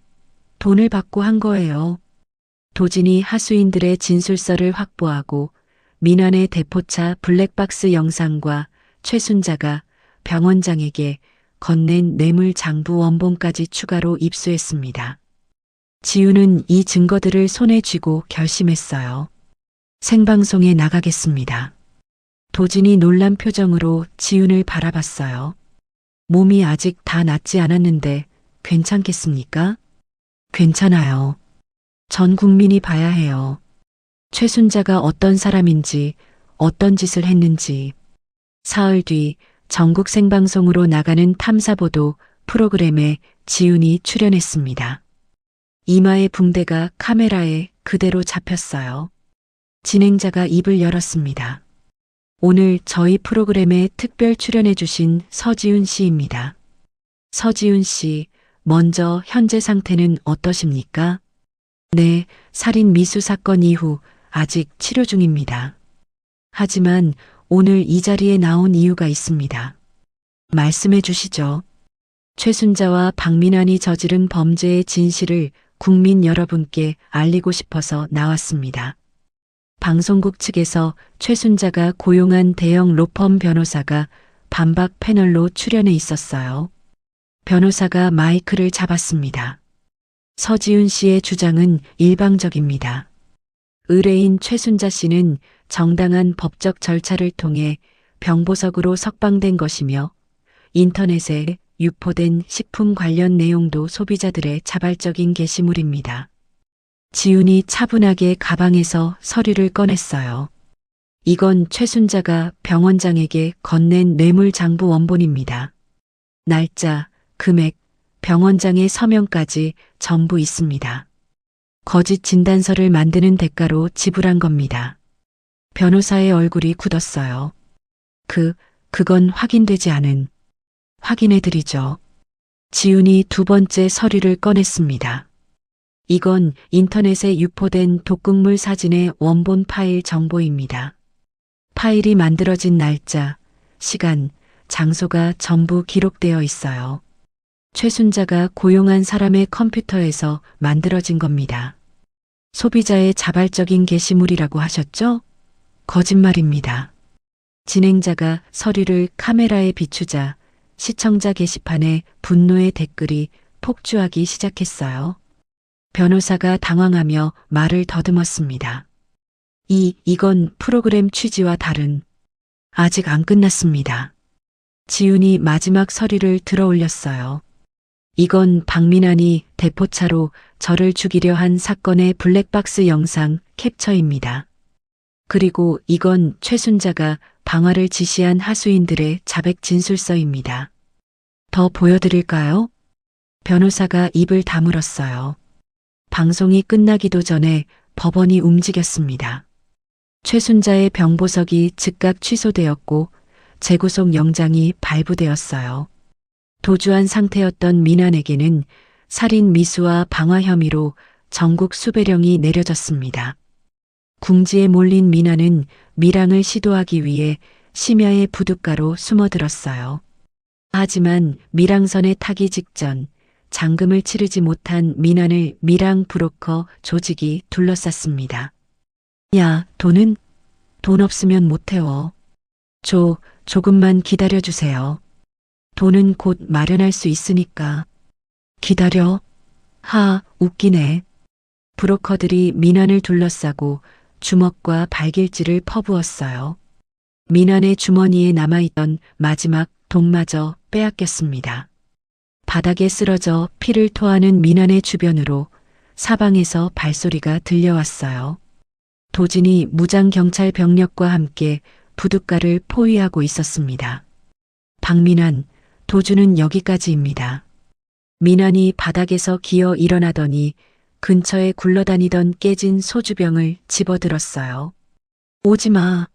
돈을 받고 한 거예요. 도진이 하수인들의 진술서를 확보하고 민환의 대포차 블랙박스 영상과 최순자가 병원장에게 건넨 뇌물 장부 원본까지 추가로 입수했습니다. 지훈은 이 증거들을 손에 쥐고 결심했어요. 생방송에 나가겠습니다. 도진이 놀란 표정으로 지훈을 바라봤어요. 몸이 아직 다 낫지 않았는데 괜찮겠습니까? 괜찮아요. 전 국민이 봐야 해요. 최순자가 어떤 사람인지, 어떤 짓을 했는지. 사흘 뒤 전국 생방송으로 나가는 탐사보도 프로그램에 지훈이 출연했습니다. 이마의 붕대가 카메라에 그대로 잡혔어요. 진행자가 입을 열었습니다. 오늘 저희 프로그램에 특별 출연해 주신 서지훈 씨입니다. 서지훈 씨, 먼저 현재 상태는 어떠십니까? 네, 살인 미수 사건 이후 아직 치료 중입니다. 하지만 오늘 이 자리에 나온 이유가 있습니다. 말씀해 주시죠. 최순자와 박민환이 저지른 범죄의 진실을 국민 여러분께 알리고 싶어서 나왔습니다. 방송국 측에서 최순자가 고용한 대형 로펌 변호사가 반박 패널로 출연해 있었어요. 변호사가 마이크를 잡았습니다. 서지훈 씨의 주장은 일방적입니다. 의뢰인 최순자 씨는 정당한 법적 절차를 통해 병보석으로 석방된 것이며 인터넷에 유포된 식품 관련 내용도 소비자들의 자발적인 게시물입니다. 지훈이 차분하게 가방에서 서류를 꺼냈어요. 이건 최순자가 병원장에게 건넨 뇌물 장부 원본입니다. 날짜, 금액, 병원장의 서명까지 전부 있습니다. 거짓 진단서를 만드는 대가로 지불한 겁니다. 변호사의 얼굴이 굳었어요. 그건 확인되지 않은. 확인해드리죠. 지훈이 2번째 서류를 꺼냈습니다. 이건 인터넷에 유포된 독극물 사진의 원본 파일 정보입니다. 파일이 만들어진 날짜, 시간, 장소가 전부 기록되어 있어요. 최순자가 고용한 사람의 컴퓨터에서 만들어진 겁니다. 소비자의 자발적인 게시물이라고 하셨죠? 거짓말입니다. 진행자가 서류를 카메라에 비추자 시청자 게시판에 분노의 댓글이 폭주하기 시작했어요. 변호사가 당황하며 말을 더듬었습니다. 이건 프로그램 취지와 다른. 아직 안 끝났습니다. 지훈이 마지막 서류를 들어 올렸어요. 이건 박민환이 대포차로 저를 죽이려 한 사건의 블랙박스 영상 캡처입니다. 그리고 이건 최순자가 방화를 지시한 하수인들의 자백 진술서입니다. 더 보여드릴까요? 변호사가 입을 다물었어요. 방송이 끝나기도 전에 법원이 움직였습니다. 최순자의 병보석이 즉각 취소되었고 재구속 영장이 발부되었어요. 도주한 상태였던 민환에게는 살인 미수와 방화 혐의로 전국 수배령이 내려졌습니다. 궁지에 몰린 민환은 밀항을 시도하기 위해 심야의 부둣가로 숨어들었어요. 하지만 밀항선에 타기 직전 잔금을 치르지 못한 민환을 미랑 브로커 조직이 둘러쌌습니다. 야, 돈 없으면 못 태워. 조금만 기다려주세요. 돈은 곧 마련할 수 있으니까. 기다려? 웃기네. 브로커들이 민환을 둘러싸고 주먹과 발길질을 퍼부었어요. 민환의 주머니에 남아있던 마지막 돈마저 빼앗겼습니다. 바닥에 쓰러져 피를 토하는 민환의 주변으로 사방에서 발소리가 들려왔어요. 도진이 무장 경찰 병력과 함께 부둣가를 포위하고 있었습니다. 박민환, 도주는 여기까지입니다. 민환이 바닥에서 기어 일어나더니 근처에 굴러다니던 깨진 소주병을 집어들었어요. 오지 마.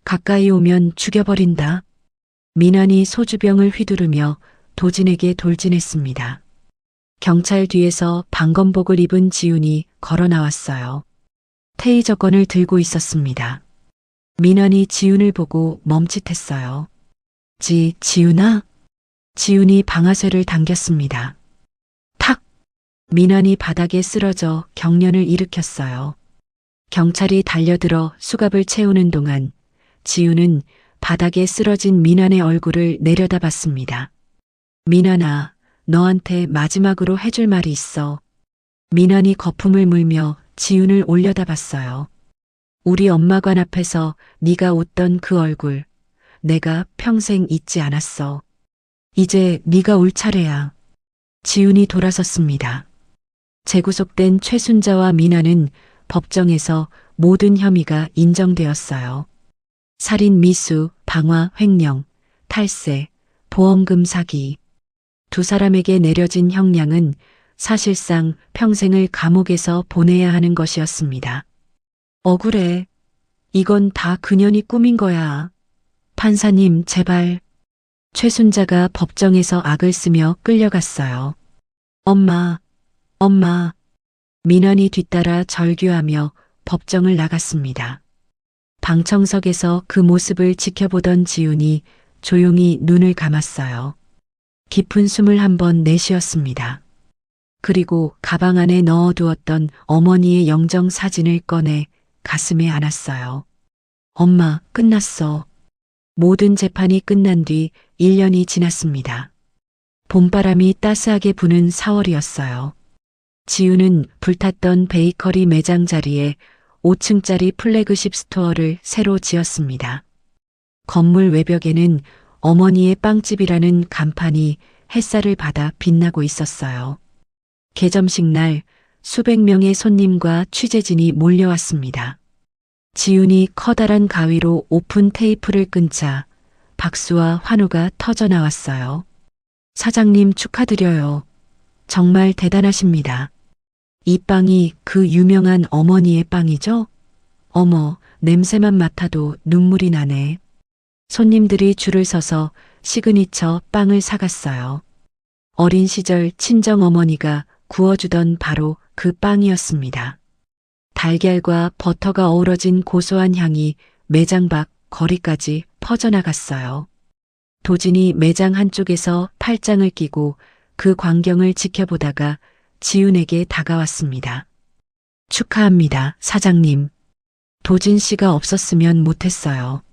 가까이 오면 죽여버린다. 민환이 소주병을 휘두르며 도진에게 돌진했습니다. 경찰 뒤에서 방검복을 입은 지훈이 걸어 나왔어요. 테이저건을 들고 있었습니다. 민환이 지훈을 보고 멈칫했어요. 지훈아? 지훈이 방아쇠를 당겼습니다. 탁! 민환이 바닥에 쓰러져 경련을 일으켰어요. 경찰이 달려들어 수갑을 채우는 동안 지훈은 바닥에 쓰러진 민환의 얼굴을 내려다봤습니다. 민환아, 너한테 마지막으로 해줄 말이 있어. 민환이 거품을 물며 지훈을 올려다봤어요. 우리 엄마관 앞에서 네가 웃던 그 얼굴, 내가 평생 잊지 않았어. 이제 네가 울 차례야. 지훈이 돌아섰습니다. 재구속된 최순자와 민환은 법정에서 모든 혐의가 인정되었어요. 살인 미수, 방화, 횡령, 탈세, 보험금 사기. 두 사람에게 내려진 형량은 사실상 평생을 감옥에서 보내야 하는 것이었습니다. 억울해. 이건 다 그년이 꾸민 거야. 판사님, 제발. 최순자가 법정에서 악을 쓰며 끌려갔어요. 엄마. 민환이 뒤따라 절규하며 법정을 나갔습니다. 방청석에서 그 모습을 지켜보던 지훈이 조용히 눈을 감았어요. 깊은 숨을 한번 내쉬었습니다. 그리고 가방 안에 넣어두었던 어머니의 영정 사진을 꺼내 가슴에 안았어요. 엄마, 끝났어. 모든 재판이 끝난 뒤 1년이 지났습니다. 봄바람이 따스하게 부는 4월이었어요. 지훈은 불탔던 베이커리 매장 자리에 5층짜리 플래그십 스토어를 새로 지었습니다. 건물 외벽에는 어머니의 빵집이라는 간판이 햇살을 받아 빛나고 있었어요. 개점식 날 수백 명의 손님과 취재진이 몰려왔습니다. 지훈이 커다란 가위로 오픈 테이프를 끊자 박수와 환호가 터져 나왔어요. 사장님 축하드려요. 정말 대단하십니다. 이 빵이 그 유명한 어머니의 빵이죠? 어머, 냄새만 맡아도 눈물이 나네. 손님들이 줄을 서서 시그니처 빵을 사갔어요. 어린 시절 친정어머니가 구워주던 바로 그 빵이었습니다. 달걀과 버터가 어우러진 고소한 향이 매장 밖 거리까지 퍼져나갔어요. 도진이 매장 한쪽에서 팔짱을 끼고 그 광경을 지켜보다가 지훈에게 다가왔습니다. 축하합니다, 사장님. 도진 씨가 없었으면 못했어요.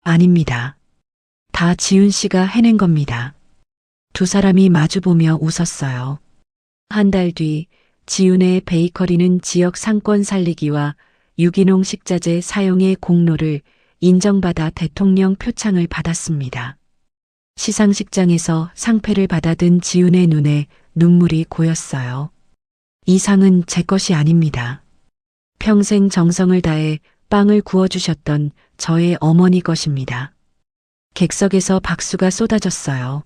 아닙니다. 다 지훈 씨가 해낸 겁니다. 두 사람이 마주보며 웃었어요. 한 달 뒤 지훈의 베이커리는 지역 상권 살리기와 유기농 식자재 사용의 공로를 인정받아 대통령 표창을 받았습니다. 시상식장에서 상패를 받아든 지훈의 눈에 눈물이 고였어요. 이 상은 제 것이 아닙니다. 평생 정성을 다해 빵을 구워주셨던 저의 어머니 것입니다. 객석에서 박수가 쏟아졌어요.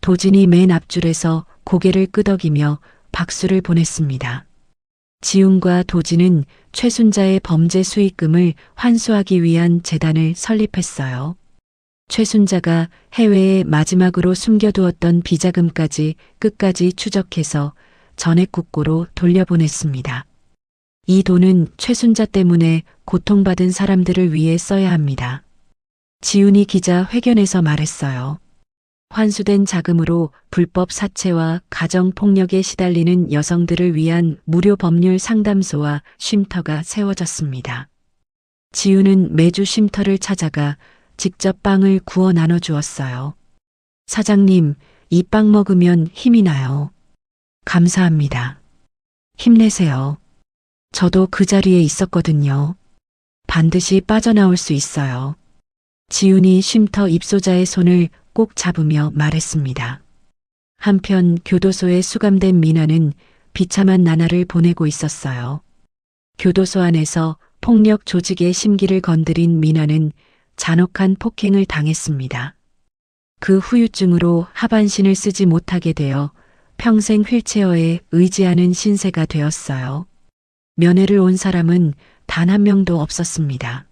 도진이 맨 앞줄에서 고개를 끄덕이며 박수를 보냈습니다. 지훈과 도진은 최순자의 범죄 수익금을 환수하기 위한 재단을 설립했어요. 최순자가 해외에 마지막으로 숨겨두었던 비자금까지 끝까지 추적해서 전액국고로 돌려보냈습니다. 이 돈은 최순자 때문에 고통받은 사람들을 위해 써야 합니다. 지훈이 기자 회견에서 말했어요. 환수된 자금으로 불법 사채와 가정폭력에 시달리는 여성들을 위한 무료 법률 상담소와 쉼터가 세워졌습니다. 지우는 매주 쉼터를 찾아가 직접 빵을 구워 나눠주었어요. 사장님, 이 빵 먹으면 힘이 나요. 감사합니다. 힘내세요. 저도 그 자리에 있었거든요. 반드시 빠져나올 수 있어요. 지훈이 쉼터 입소자의 손을 꼭 잡으며 말했습니다. 한편 교도소에 수감된 미나는 비참한 나날을 보내고 있었어요. 교도소 안에서 폭력 조직의 심기를 건드린 미나는 잔혹한 폭행을 당했습니다. 그 후유증으로 하반신을 쓰지 못하게 되어 평생 휠체어에 의지하는 신세가 되었어요. 면회를 온 사람은 단 한 명도 없었습니다.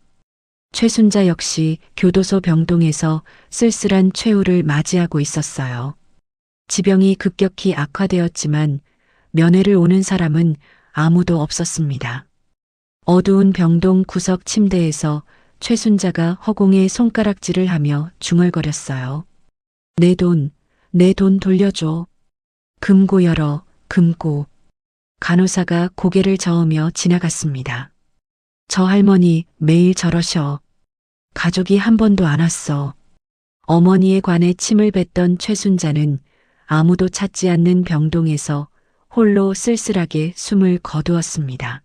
최순자 역시 교도소 병동에서 쓸쓸한 최후를 맞이하고 있었어요. 지병이 급격히 악화되었지만 면회를 오는 사람은 아무도 없었습니다. 어두운 병동 구석 침대에서 최순자가 허공에 손가락질을 하며 중얼거렸어요. 내 돈 돌려줘. 금고 열어, 금고. 간호사가 고개를 저으며 지나갔습니다. 저 할머니 매일 저러셔. 가족이 한 번도 안 왔어. 어머니에 관해 침을 뱉던 최순자는 아무도 찾지 않는 병동에서 홀로 쓸쓸하게 숨을 거두었습니다.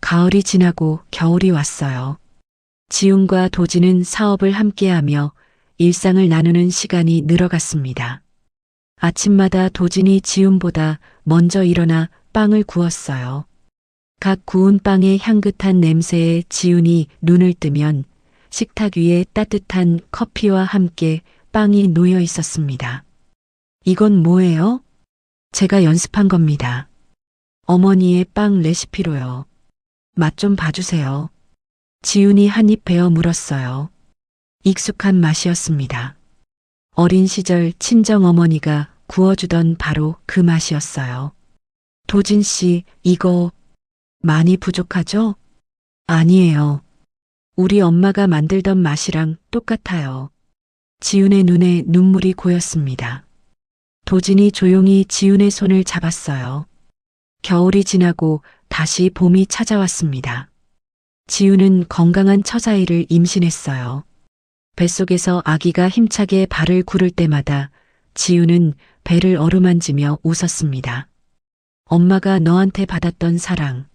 가을이 지나고 겨울이 왔어요. 지훈과 도진은 사업을 함께하며 일상을 나누는 시간이 늘어갔습니다. 아침마다 도진이 지훈보다 먼저 일어나 빵을 구웠어요. 각 구운 빵의 향긋한 냄새에 지훈이 눈을 뜨면 식탁 위에 따뜻한 커피와 함께 빵이 놓여 있었습니다. 이건 뭐예요? 제가 연습한 겁니다. 어머니의 빵 레시피로요. 맛 좀 봐주세요. 지훈이 한 입 베어 물었어요. 익숙한 맛이었습니다. 어린 시절 친정 어머니가 구워주던 바로 그 맛이었어요. 도진 씨, 이거 많이 부족하죠? 아니에요. 우리 엄마가 만들던 맛이랑 똑같아요. 지훈의 눈에 눈물이 고였습니다. 도진이 조용히 지훈의 손을 잡았어요. 겨울이 지나고 다시 봄이 찾아왔습니다. 지훈은 건강한 처자의를 임신했어요. 뱃속에서 아기가 힘차게 발을 구를 때마다 지훈은 배를 어루만지며 웃었습니다. 엄마가 너한테 받았던 사랑,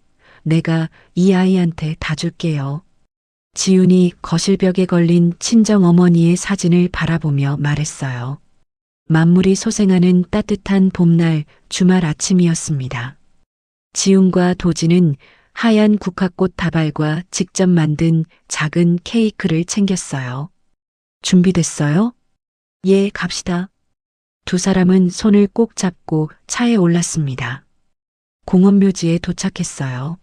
내가 이 아이한테 다 줄게요. 지훈이 거실벽에 걸린 친정어머니의 사진을 바라보며 말했어요. 만물이 소생하는 따뜻한 봄날 주말 아침이었습니다. 지훈과 도진은 하얀 국화꽃 다발과 직접 만든 작은 케이크를 챙겼어요. 준비됐어요? 예, 갑시다. 두 사람은 손을 꼭 잡고 차에 올랐습니다. 공원묘지에 도착했어요.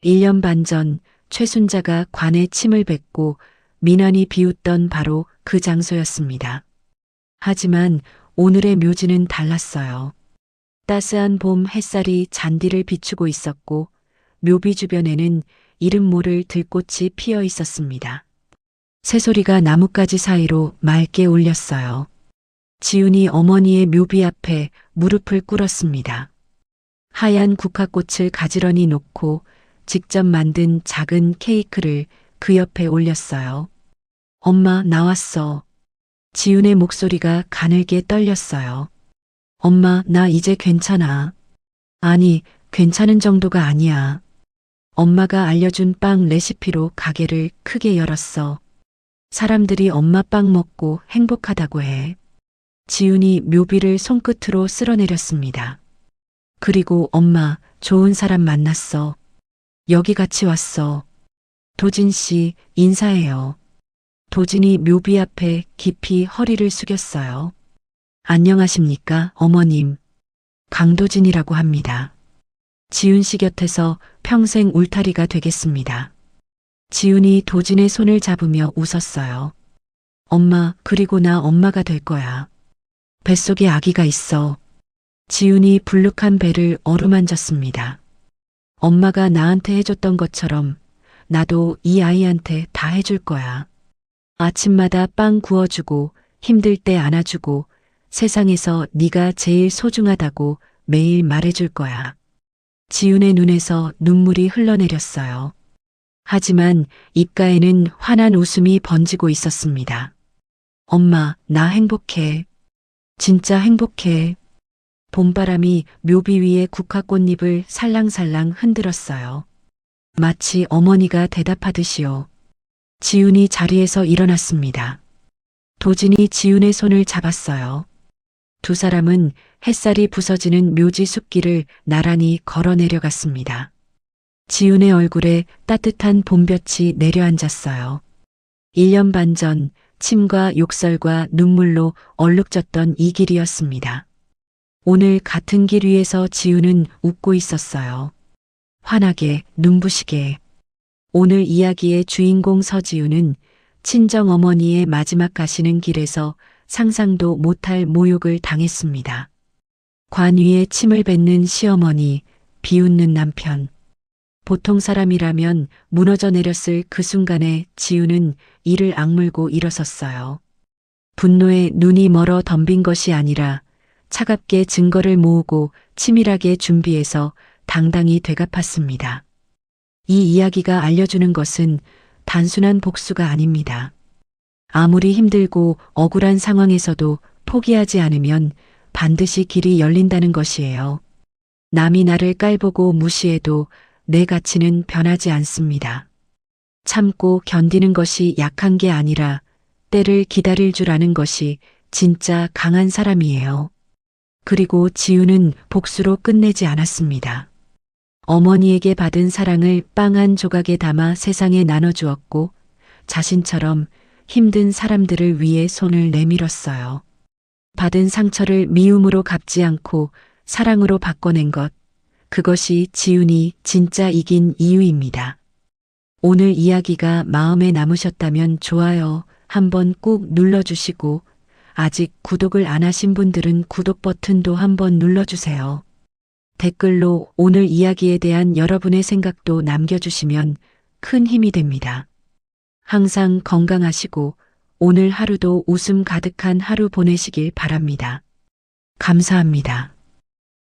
1년 반 전 최순자가 관에 침을 뱉고 민환이 비웃던 바로 그 장소였습니다. 하지만 오늘의 묘지는 달랐어요. 따스한 봄 햇살이 잔디를 비추고 있었고 묘비 주변에는 이름 모를 들꽃이 피어 있었습니다. 새소리가 나뭇가지 사이로 맑게 울렸어요. 지훈이 어머니의 묘비 앞에 무릎을 꿇었습니다. 하얀 국화꽃을 가지런히 놓고 직접 만든 작은 케이크를 그 옆에 올렸어요. 엄마, 나왔어. 지훈의 목소리가 가늘게 떨렸어요. 엄마, 나 이제 괜찮아. 아니, 괜찮은 정도가 아니야. 엄마가 알려준 빵 레시피로 가게를 크게 열었어. 사람들이 엄마 빵 먹고 행복하다고 해. 지훈이 묘비를 손끝으로 쓸어내렸습니다. 그리고 엄마, 좋은 사람 만났어. 여기 같이 왔어. 도진 씨, 인사해요. 도진이 묘비 앞에 깊이 허리를 숙였어요. 안녕하십니까, 어머님. 강도진이라고 합니다. 지훈 씨 곁에서 평생 울타리가 되겠습니다. 지훈이 도진의 손을 잡으며 웃었어요. 엄마, 그리고 나 엄마가 될 거야. 뱃속에 아기가 있어. 지훈이 불룩한 배를 어루만졌습니다. 엄마가 나한테 해줬던 것처럼 나도 이 아이한테 다 해줄 거야. 아침마다 빵 구워주고 힘들 때 안아주고 세상에서 네가 제일 소중하다고 매일 말해줄 거야. 지훈의 눈에서 눈물이 흘러내렸어요. 하지만 입가에는 환한 웃음이 번지고 있었습니다. 엄마, 나 행복해. 진짜 행복해. 봄바람이 묘비 위에 국화꽃잎을 살랑살랑 흔들었어요. 마치 어머니가 대답하듯이요. 지훈이 자리에서 일어났습니다. 도진이 지훈의 손을 잡았어요. 두 사람은 햇살이 부서지는 묘지 숲길을 나란히 걸어 내려갔습니다. 지훈의 얼굴에 따뜻한 봄볕이 내려앉았어요. 1년 반 전 침과 욕설과 눈물로 얼룩졌던 이 길이었습니다. 오늘 같은 길 위에서 지훈은 웃고 있었어요. 환하게, 눈부시게. 오늘 이야기의 주인공 서지훈은 친정 어머니의 마지막 가시는 길에서 상상도 못할 모욕을 당했습니다. 관 위에 침을 뱉는 시어머니, 비웃는 남편. 보통 사람이라면 무너져 내렸을 그 순간에 지훈은 이를 악물고 일어섰어요. 분노에 눈이 멀어 덤빈 것이 아니라 차갑게 증거를 모으고 치밀하게 준비해서 당당히 되갚았습니다. 이 이야기가 알려주는 것은 단순한 복수가 아닙니다. 아무리 힘들고 억울한 상황에서도 포기하지 않으면 반드시 길이 열린다는 것이에요. 남이 나를 깔보고 무시해도 내 가치는 변하지 않습니다. 참고 견디는 것이 약한 게 아니라 때를 기다릴 줄 아는 것이 진짜 강한 사람이에요. 그리고 지훈은 복수로 끝내지 않았습니다. 어머니에게 받은 사랑을 빵 한 조각에 담아 세상에 나눠주었고 자신처럼 힘든 사람들을 위해 손을 내밀었어요. 받은 상처를 미움으로 갚지 않고 사랑으로 바꿔낸 것, 그것이 지훈이 진짜 이긴 이유입니다. 오늘 이야기가 마음에 남으셨다면 좋아요 한번 꾹 눌러주시고 아직 구독을 안 하신 분들은 구독 버튼도 한번 눌러주세요. 댓글로 오늘 이야기에 대한 여러분의 생각도 남겨주시면 큰 힘이 됩니다. 항상 건강하시고 오늘 하루도 웃음 가득한 하루 보내시길 바랍니다. 감사합니다.